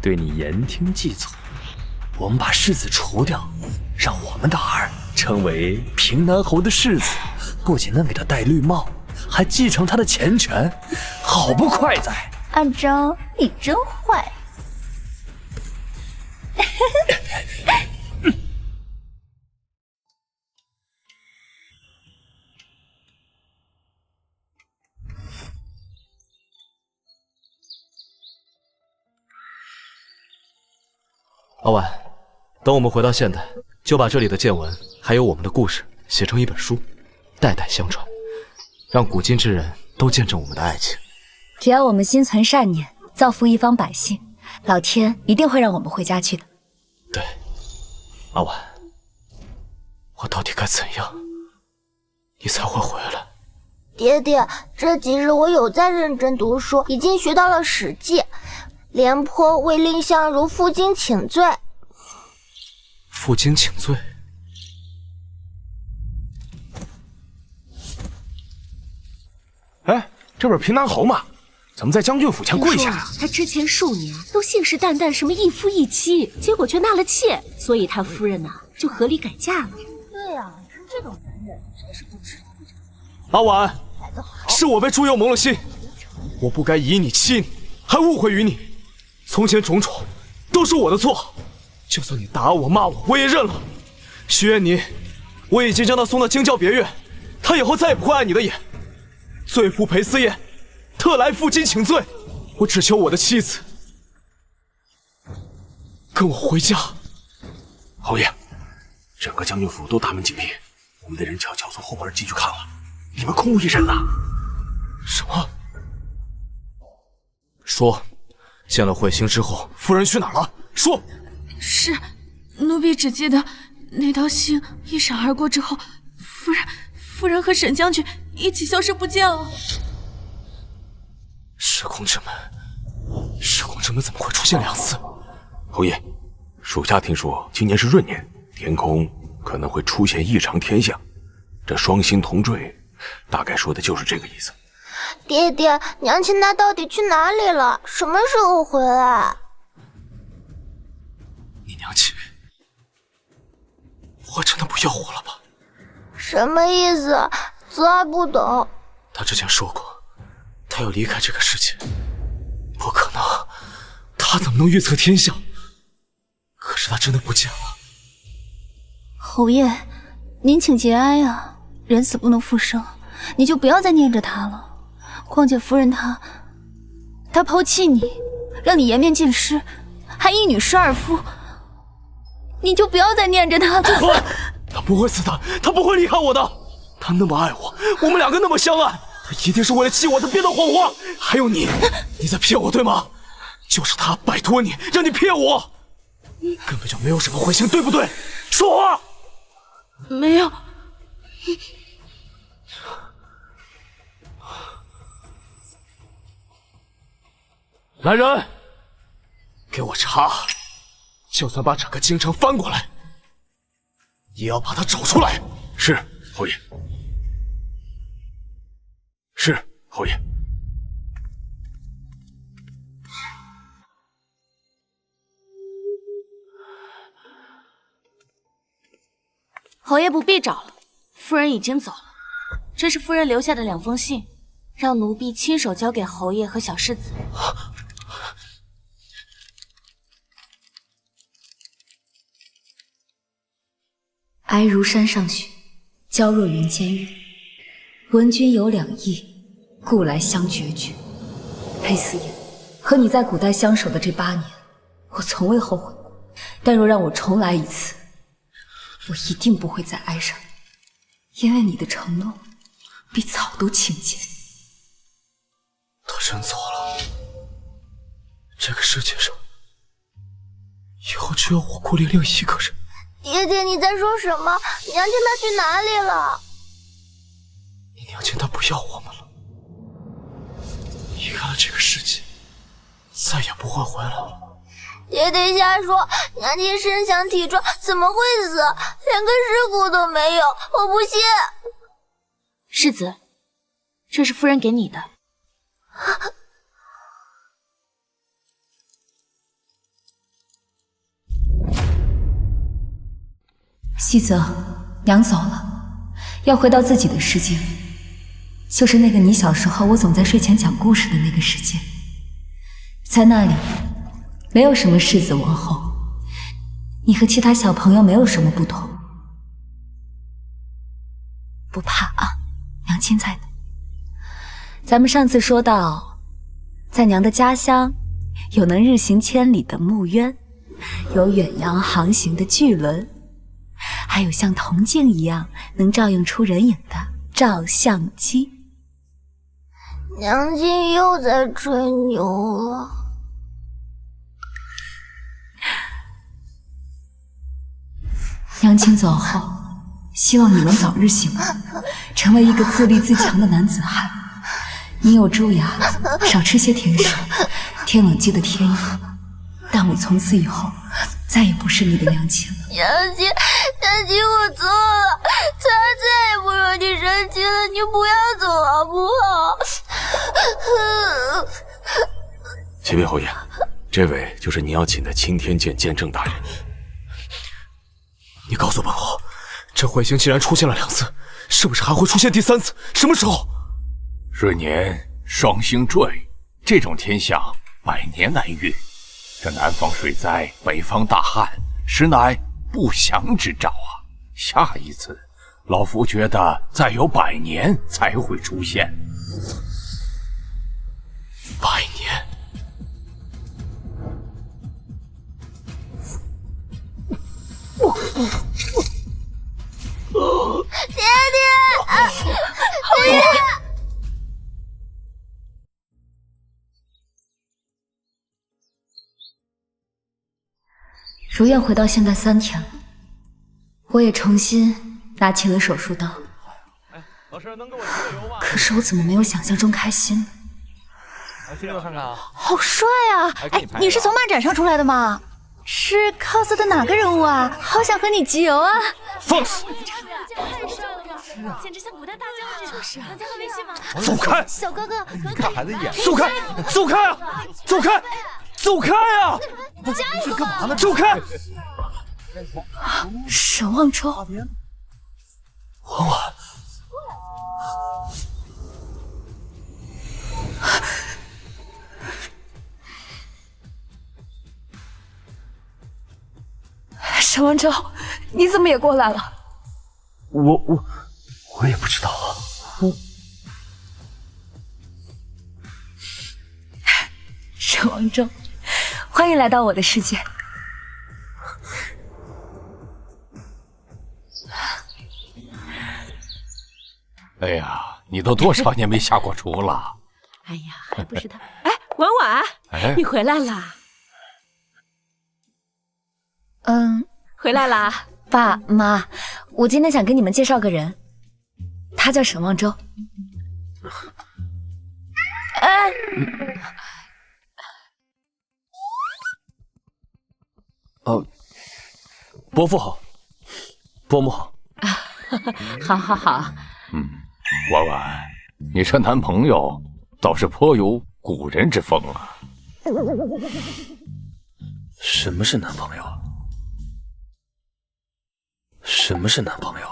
对你言听计从。我们把世子除掉，让我们的儿成为平南侯的世子，不仅能给他戴绿帽，还继承他的前权，好不快哉！阿昭，你真坏。阿婉，等我们回到现代，就把这里的见闻还有我们的故事写成一本书，代代相传，让古今之人都见证我们的爱情。只要我们心存善念，造福一方百姓，老天一定会让我们回家去的。对，阿婉，我到底该怎样，你才会回来？爹爹，这几日我有在认真读书，已经学到了《史记》。廉颇为蔺相如负荆请罪。负荆请罪？哎，这不是平南侯吗？怎么在将军府前跪下呀？他之前数年都信誓旦旦什么一夫一妻，结果却纳了妾，所以他夫人就合理改嫁了。对呀，这种男人真是不知不觉。阿婉，是我被朱佑蒙了心，我不该以你欺你，还误会于你。从前种种都是我的错，就算你打我骂我也认了。徐元宁，我已经将他送到京郊别院，他以后再也不会碍你的眼。罪妇裴思燕特来负荆请罪，我只求我的妻子跟我回家。侯爷，整个将军府都大门紧闭，我们的人悄悄从后门进去看了，你们空无一人呐。什么？说，见了彗星之后，夫人去哪儿了？说。是，奴婢只记得那道星一闪而过之后，夫人和沈将军一起消失不见了。时空之门怎么会出现2次？侯爷，属下听说今年是闰年，天空可能会出现异常天象，这双星同坠，大概说的就是这个意思。爹爹，娘亲她到底去哪里了？什么时候回来？你娘亲，我真的不要我了吧？什么意思？子儿不懂。他之前说过，他要离开这个世界。不可能，他怎么能预测天象？可是他真的不见了。侯爷，您请节哀啊，人死不能复生，你就不要再念着他了。况且夫人她抛弃你，让你颜面尽失，还一女失二夫，你就不要再念着他了。他不会死的，他不会离开我的。他那么爱我，我们2个那么相爱，他一定是为了气我才编的谎话。还有你在骗我对吗？就是他拜托你，让你骗我，根本就没有什么彗星，对不对？说话。没有。来人，给我查，就算把整个京城翻过来，也要把他找出来。是，侯爷。是，侯爷。侯爷不必找了，夫人已经走了。这是夫人留下的2封信，让奴婢亲手交给侯爷和小世子。哀如山上雪，娇若云间月。闻君有2意，故来相决绝。裴思燕，和你在古代相守的这8年，我从未后悔过。但若让我重来一次，我一定不会再爱上你，因为你的承诺比草都亲切。他人走了，这个世界上以后只有我顾玲玲一个人。爹爹，你在说什么？娘亲她去哪里了？你娘亲她不要我们了，离开了这个世界，再也不会回来了。爹爹瞎说，娘亲身强体壮，怎么会死？连个尸骨都没有，我不信。世子，这是夫人给你的。西泽，娘走了，要回到自己的世界，就是那个你小时候我总在睡前讲故事的那个世界。在那里，没有什么世子王后，你和其他小朋友没有什么不同。不怕啊，娘亲在呢。咱们上次说到，在娘的家乡，有能日行千里的木鸢，有远洋航行的巨轮，还有像铜镜一样能照映出人影的照相机。娘亲又在吹牛了。娘亲走后，希望你能早日醒悟，成为一个自立自强的男子汉。你有蛀牙，少吃些甜食，天冷记得添衣。但我从此以后再也不是你的娘亲了。娘亲，我错了，再也不惹你生气了，你不要走好不好？启禀侯爷，这位就是您要请的青天剑见证大人。你告诉本侯，这彗星既然出现了2次，是不是还会出现第3次？什么时候？闰年双星坠，这种天象百年难遇。这南方水灾，北方大旱，实乃不祥之兆啊！下一次，老夫觉得再有100年才会出现。100年？爹爹，侯爷。如愿回到现在3天了，我也重新拿起了手术刀。老师能给我提个油吗？可是我怎么没有想象中开心呢？来，给我看看啊！好帅啊！哎，你是从漫展上出来的吗？是 cos 的哪个人物啊？好想和你集邮啊！放肆！太帅了，简直像古代大将军。就是能加个微信吗？走开！小哥哥，看孩子一眼。走开！走开啊！走开！走开啊！这干嘛呢？走开！沈望舟，婉婉，沈望舟，你怎么也过来了？我也不知道啊。沈望舟，欢迎来到我的世界。哎呀，你都多少年没下过厨了？哎呀，还不是他。哎，婉婉，哎，你回来啦？回来啦，爸妈，我今天想跟你们介绍个人，他叫沈望舟。哎，伯父好，伯母好。好好好。婉婉，你这男朋友倒是颇有古人之风啊。什么是男朋友？什么是男朋友？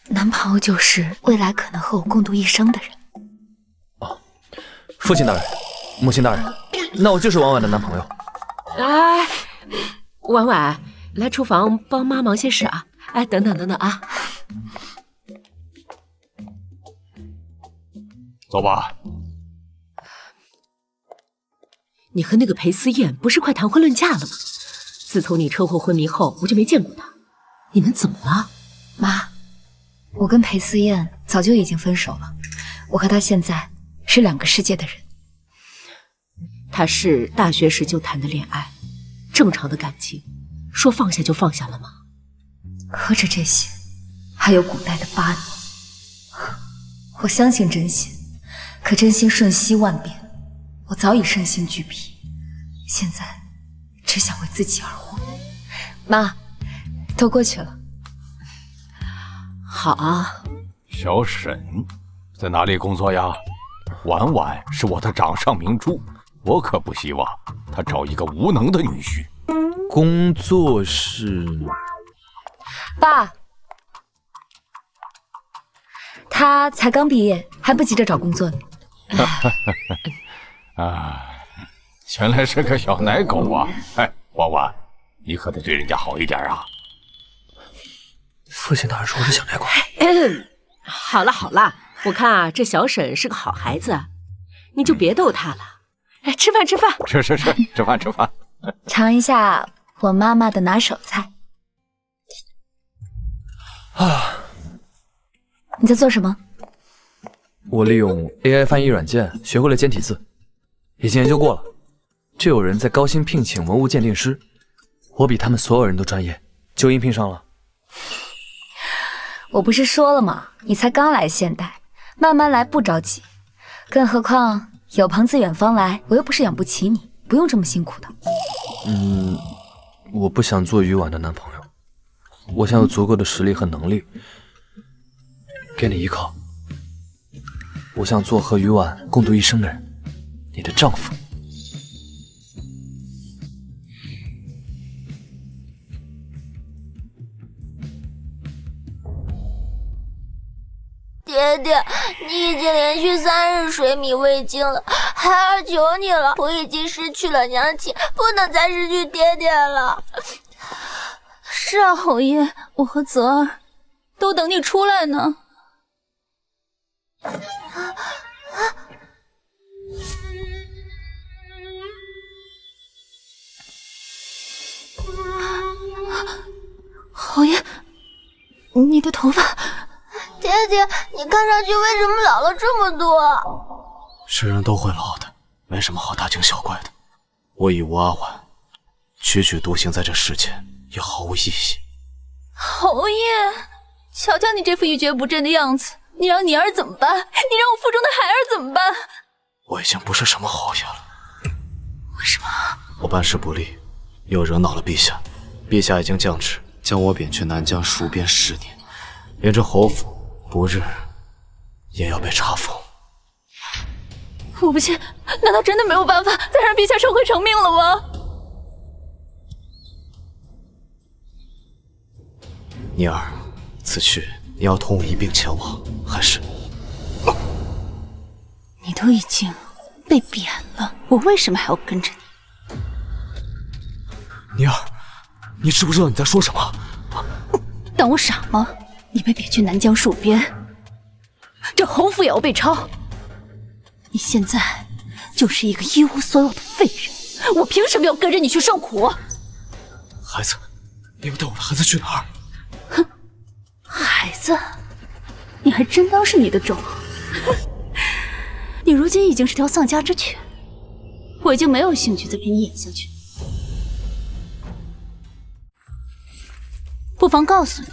男朋友就是未来可能和我共度一生的人。父亲大人，母亲大人，那我就是婉婉的男朋友。哎，婉婉，来厨房帮妈忙些事啊！哎，等等啊！走吧。你和那个裴思燕不是快谈婚论嫁了吗？自从你车祸昏迷后，我就没见过他。你们怎么了？妈，我跟裴思燕早就已经分手了，我和她现在是2个世界的人。他是大学时就谈的恋爱，正常的感情，说放下就放下了吗？何止这些，还有古代的8年。我相信真心，可真心瞬息万变，我早已身心俱疲，现在只想为自己而活。妈，都过去了。好啊。小沈在哪里工作呀？婉婉是我的掌上明珠，我可不希望她找一个无能的女婿。工作是……爸，他才刚毕业，还不急着找工作呢。啊，原来是个小奶狗啊！哎，婉婉，你可得对人家好一点啊。父亲哪说是小奶狗？好了好了，我看啊，这小沈是个好孩子，你就别逗他了。哎，吃饭吃饭，吃饭吃饭。尝一下我妈妈的拿手菜。啊，你在做什么？我利用 AI 翻译软件学会了简体字，已经研究过了。就有人在高薪聘请文物鉴定师，我比他们所有人都专业，就应聘上了。我不是说了吗？你才刚来现代，慢慢来不着急。更何况有朋自远方来，我又不是养不起你，不用这么辛苦的。我不想做于婉的男朋友，我想有足够的实力和能力给你依靠。我想做和于婉共度一生的人，你的丈夫。爹爹，你已经连续3日水米未进了，孩儿求你了，我已经失去了娘亲，不能再失去爹爹了。是啊，侯爷，我和泽儿都等你出来呢。侯爷，你的头发……爹爹，你看上去为什么老了这么多？是人都会老的，没什么好大惊小怪的。我已无阿婉，踽踽独行在这世间也毫无意义。侯爷，瞧瞧你这副一蹶不振的样子，你让你儿怎么办？你让我腹中的孩儿怎么办？我已经不是什么侯爷了。为什么？我办事不力，又惹恼了陛下。陛下已经降旨，将我贬去南疆戍边10年，连这侯府不日也要被查封。我不信，难道真的没有办法再让陛下收回成命了吗？妮儿，此去你要同我一并前往，还是……你都已经被贬了，我为什么还要跟着你？妮儿，你知不知道你在说什么？当我傻吗？你被贬去南疆戍边，这侯府也要被抄。你现在就是一个一无所有的废人，我凭什么要跟着你去受苦？孩子，你要带我的孩子去哪儿？哼，孩子，你还真当是你的种？你如今已经是条丧家之犬，我已经没有兴趣再陪你演下去。不妨告诉你，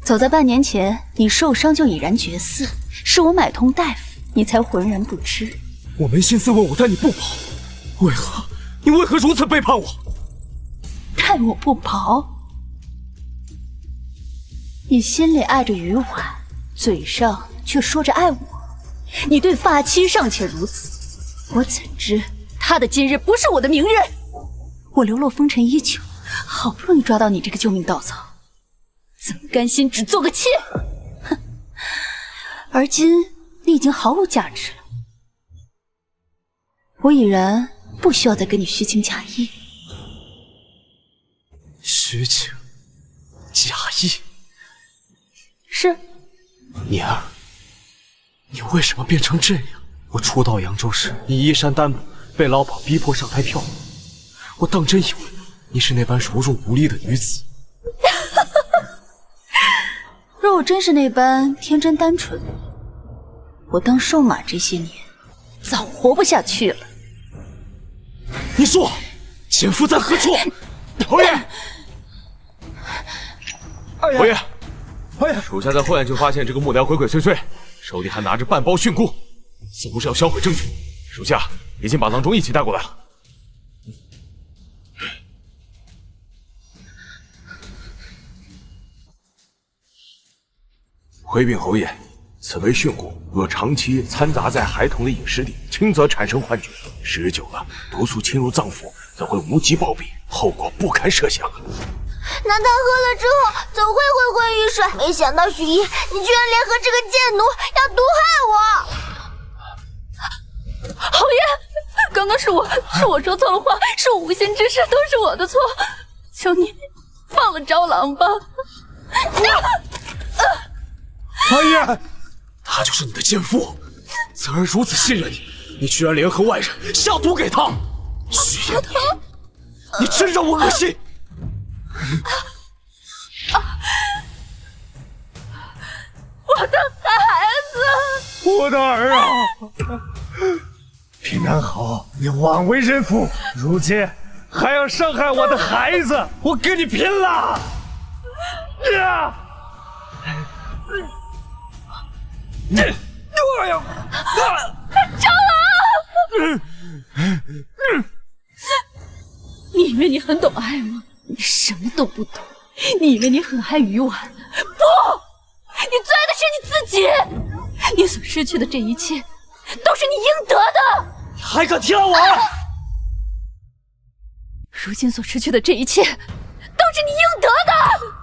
早在半年前，你受伤就已然绝嗣，是我买通大夫，你才浑然不知。我没心思问我，但你不跑，为何？你为何如此背叛我？待我不薄？你心里爱着于婉，嘴上却说着爱我。你对发妻尚且如此，我怎知他的今日不是我的明日？我流落风尘已久，好不容易抓到你这个救命稻草，怎么甘心只做个妾？哼！而今你已经毫无价值了，我已然不需要再跟你虚情假意。虚情假意？是。妮儿，你为什么变成这样？我初到扬州时，你衣衫单薄，被老鸨逼迫上台跳舞，我当真以为你是那般柔弱无力的女子。若我真是那般天真单纯，我当瘦马这些年早活不下去了。你说，奸夫在何处？侯爷，侯爷，属下在后院就发现这个幕僚鬼鬼祟祟，手里还拿着半包殉菇，似乎是要销毁证据。属下已经把郎中一起带过来了。回禀侯爷，此为殉菇，若长期掺杂在孩童的饮食里，轻则产生幻觉，时日久了，毒素侵入脏腑，则会无极暴毙，后果不堪设想。那他喝了之后怎会昏昏欲睡？没想到许一，你居然联合这个贱奴要毒害我！侯爷，刚刚是我说错了话，是我无心之失，都是我的错，求你放了招郎吧。侯爷，他就是你的奸夫，泽儿如此信任你，你居然联合外人下毒给他。许言，你真让我恶心！我的孩子，我的儿啊！平南侯，你枉为人父，如今还要伤害我的孩子，我跟你拼了！蟑螂！你以为你很懂爱吗？你什么都不懂。你以为你很爱鱼丸？不，你最爱的是你自己。你所失去的这一切，都是你应得的。你还敢踢我？如今所失去的这一切，都是你应得的。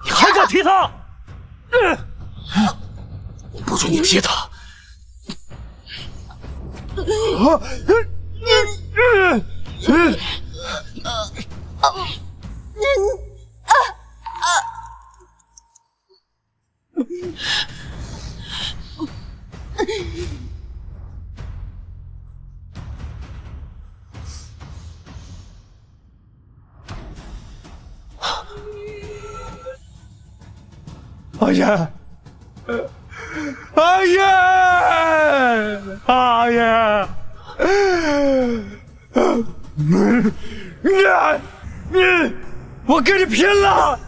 你还敢踢他？我不准你踢他！阿爷，阿爷，阿爷！我跟你拼了！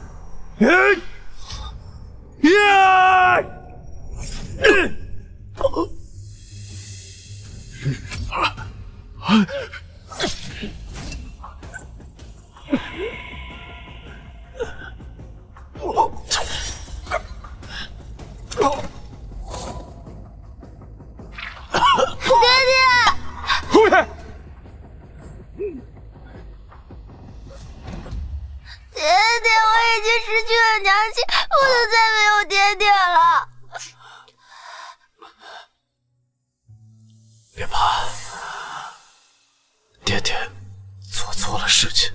别怕，爹爹做错了事情，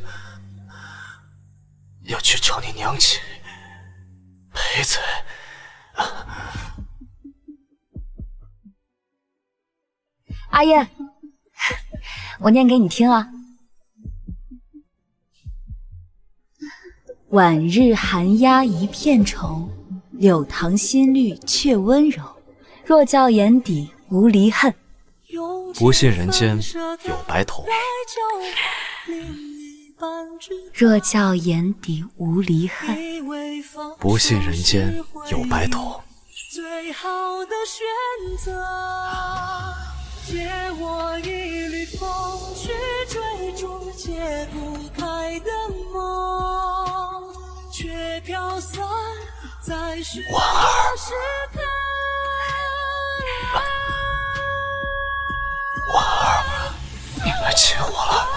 要去找你娘亲赔罪。阿燕，我念给你听啊。晚日寒鸦一片愁，柳塘新绿却温柔。若教眼底无离恨，不信人间有白头。若教眼底无离恨，不信人间有白头。最好的选择，借我一缕风去追逐解不开的梦，却飘散在许多时刻。婉儿，你来接我了。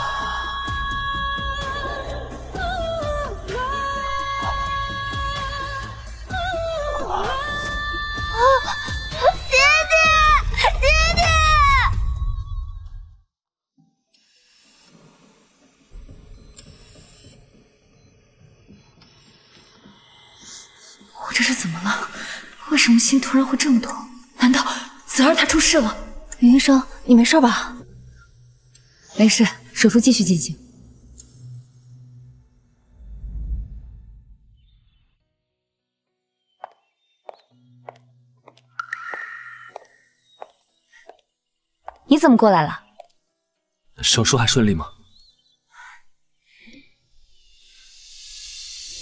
爹爹，爹爹！我这是怎么了？为什么心突然会这么痛？难道子儿她出事了？林医生，你没事吧？没事，手术继续进行。你怎么过来了？手术还顺利吗？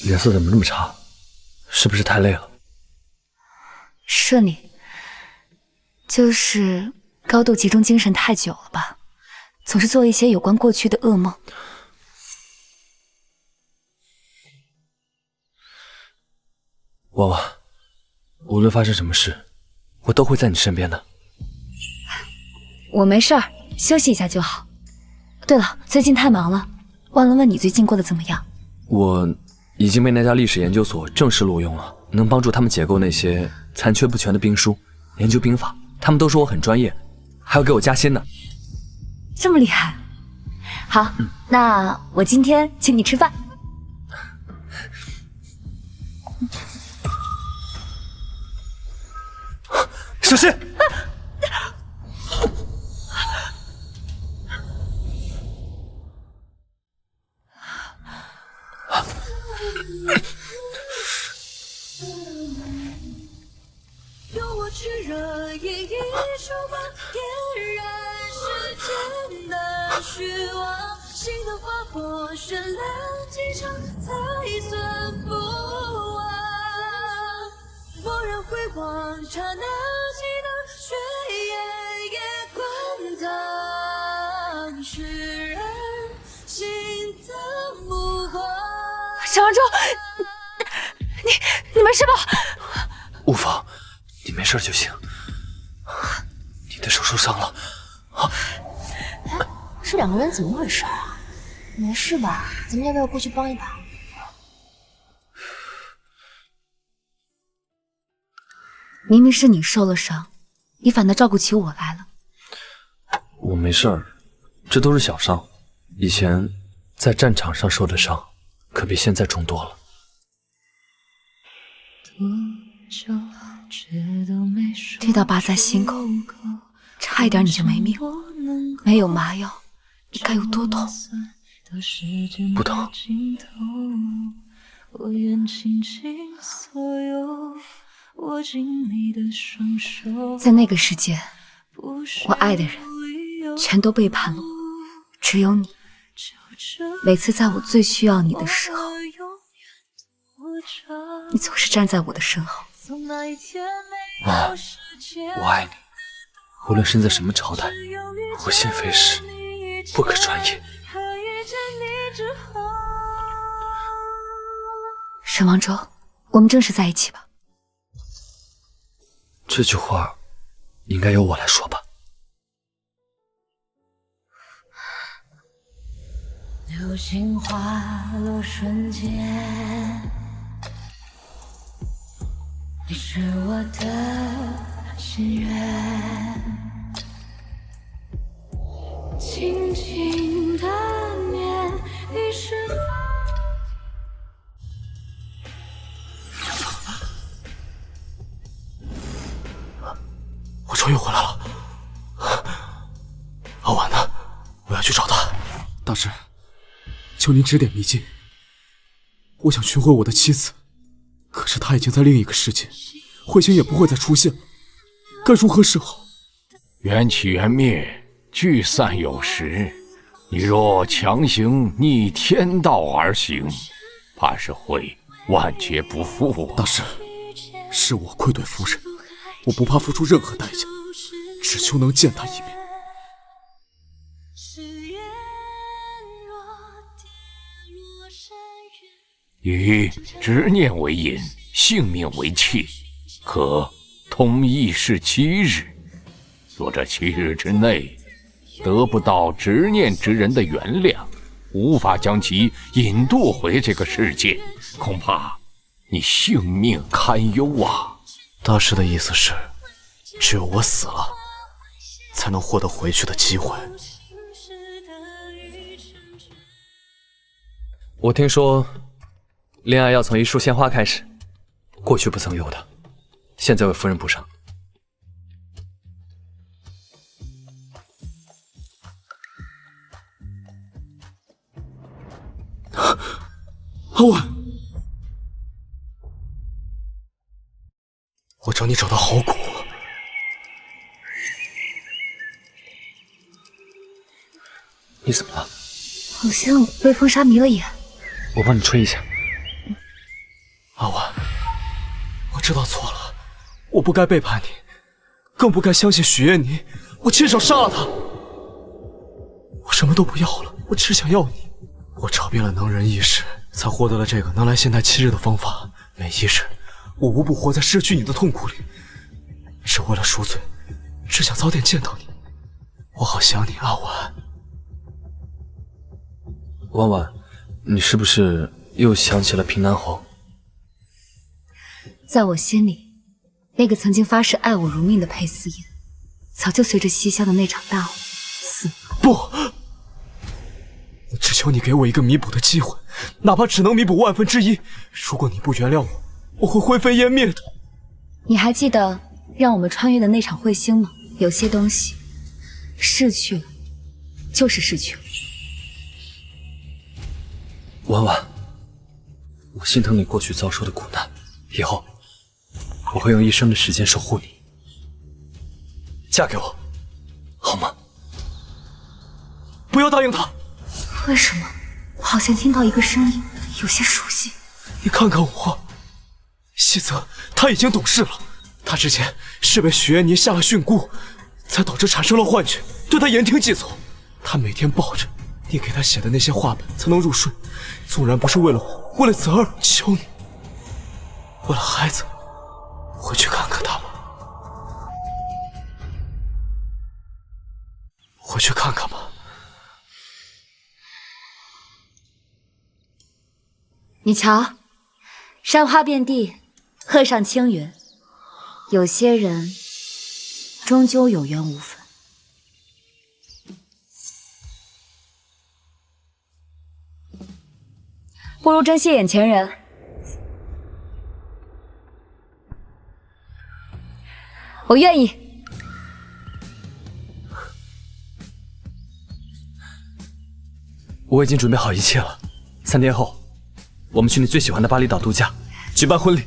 脸色怎么这么差？是不是太累了？顺利，就是高度集中精神太久了吧，总是做一些有关过去的噩梦。娃娃，无论发生什么事，我都会在你身边的。我没事儿，休息一下就好。对了，最近太忙了，忘了问你最近过得怎么样。我已经被那家历史研究所正式录用了，能帮助他们解构那些残缺不全的兵书，研究兵法。他们都说我很专业，还要给我加薪呢。这么厉害？好，那我今天请你吃饭。小心！用我炽热一束光，点燃世间的虚妄。心的划破，绚烂几场，才算不忘。蓦然回望，刹那记得血液也滚烫，释然心的目光。沈王州，你没事吧？无妨，你没事就行。你的手受伤了。这两个人怎么回事啊？没事吧？咱们要不要过去帮一把？明明是你受了伤，你反倒照顾起我来了。我没事儿，这都是小伤，以前在战场上受的伤，可比现在重多了。这刀拔在心口，差一点你就没命了。没有麻药，你该有多痛？不疼。在那个世界，我爱的人全都背叛了我，只有你。每次在我最需要你的时候，你总是站在我的身后。妈，我爱你，无论身在什么朝代，我心非是，不可转移。沈王州，我们正式在一起吧。这句话应该由我来说吧。流星滑落瞬间，你是我的心愿，轻轻的念，你是。我终于回来了。阿婉呢？我要去找他。大师，求您指点迷津。我想寻回我的妻子，可是她已经在另一个世界，慧星也不会再出现了，该如何是好？缘起缘灭，聚散有时。你若强行逆天道而行，怕是会万劫不复啊！大师，是我愧对夫人，我不怕付出任何代价，只求能见她一面。以执念为引，性命为契，可通一世7日。若这7日之内得不到执念之人的原谅，无法将其引渡回这个世界，恐怕你性命堪忧啊！大师的意思是，只有我死了，才能获得回去的机会。我听说，恋爱要从一束鲜花开始，过去不曾有的，现在为夫人补上。阿婉，我找你找到好古。你怎么了？好像被风沙迷了眼。我帮你吹一下。阿婉，我知道错了，我不该背叛你，更不该相信许愿妮，我亲手杀了她。我什么都不要了，我只想要你。我找遍了能人异士，才获得了这个能来现代7日的方法。每一日，我无不活在失去你的痛苦里，只为了赎罪，只想早点见到你。我好想你，阿婉。婉婉，你是不是又想起了平南侯？在我心里，那个曾经发誓爱我如命的裴思妍，早就随着西乡的那场大火死了。不，我只求你给我一个弥补的机会，哪怕只能弥补1/1000。如果你不原谅我，我会灰飞烟灭的。你还记得让我们穿越的那场彗星吗？有些东西逝去了，就是逝去了。婉婉，我心疼你过去遭受的苦难，以后我会用一生的时间守护你。嫁给我，好吗？不要答应他。为什么？我好像听到一个声音，有些熟悉。你看看我，西泽他已经懂事了。他之前是被许愿妮下了训蛊，才导致产生了幻觉，对他言听计从。他每天抱着你给他写的那些话本才能入睡，纵然不是为了我，为了泽儿，求你，为了孩子，回去看看他吧。回去看看吧。你瞧，山花遍地，鹤上青云，有些人终究有缘无分。不如珍惜眼前人。我愿意。我已经准备好一切了，3天后，我们去你最喜欢的巴厘岛度假，举办婚礼。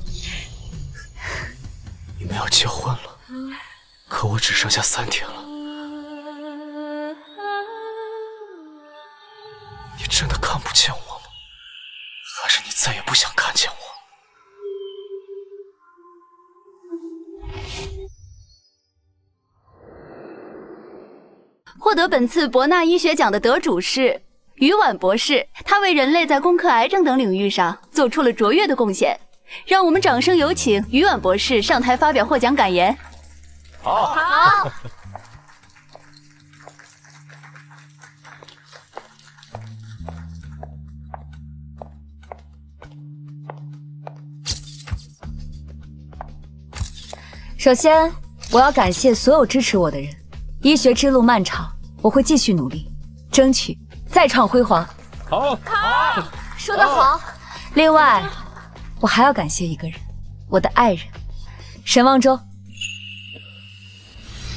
你们要结婚了，可我只剩下3天了。你真的看不见我吗？还是你再也不想看见我？获得本次伯纳医学奖的得主是于婉博士，他为人类在攻克癌症等领域上做出了卓越的贡献。让我们掌声有请于婉博士上台发表获奖感言。好。首先，我要感谢所有支持我的人。医学之路漫长，我会继续努力，争取再创辉煌。好，说得好。另外，我还要感谢一个人，我的爱人沈望舟。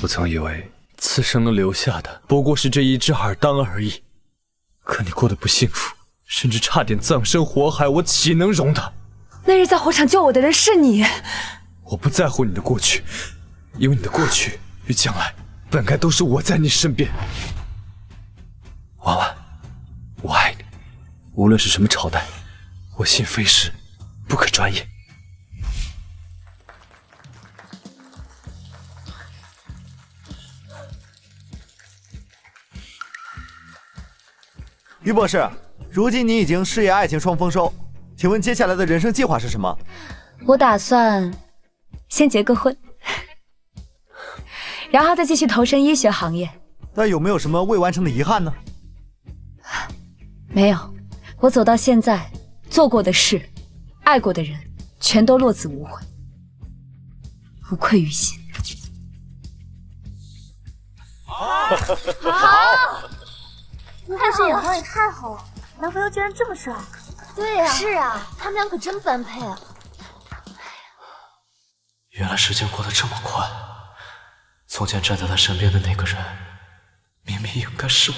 我曾以为此生能留下的不过是这一只耳当而已，可你过得不幸福，甚至差点葬身火海，我岂能容他？那日在火场救我的人是你。我不在乎你的过去，因为你的过去与将来本该都是我在你身边。婉婉，我爱你，无论是什么朝代，我心非是不可转也。于博士，如今你已经事业爱情双丰收，请问接下来的人生计划是什么？我打算先结个婚，然后再继续投身医学行业。那有没有什么未完成的遗憾呢？没有，我走到现在，做过的事，爱过的人，全都落子无悔，无愧于心。好，于博士眼光也太好了，男朋友居然这么帅。对呀，是啊，他们俩可真般配啊。原来时间过得这么快，从前站在他身边的那个人，明明应该是我。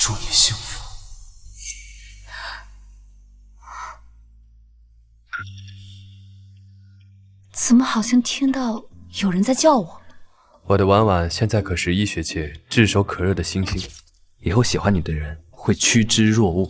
祝你幸福。怎么好像听到有人在叫我？我的婉婉现在可是医学界炙手可热的新星，以后喜欢你的人会趋之若鹜。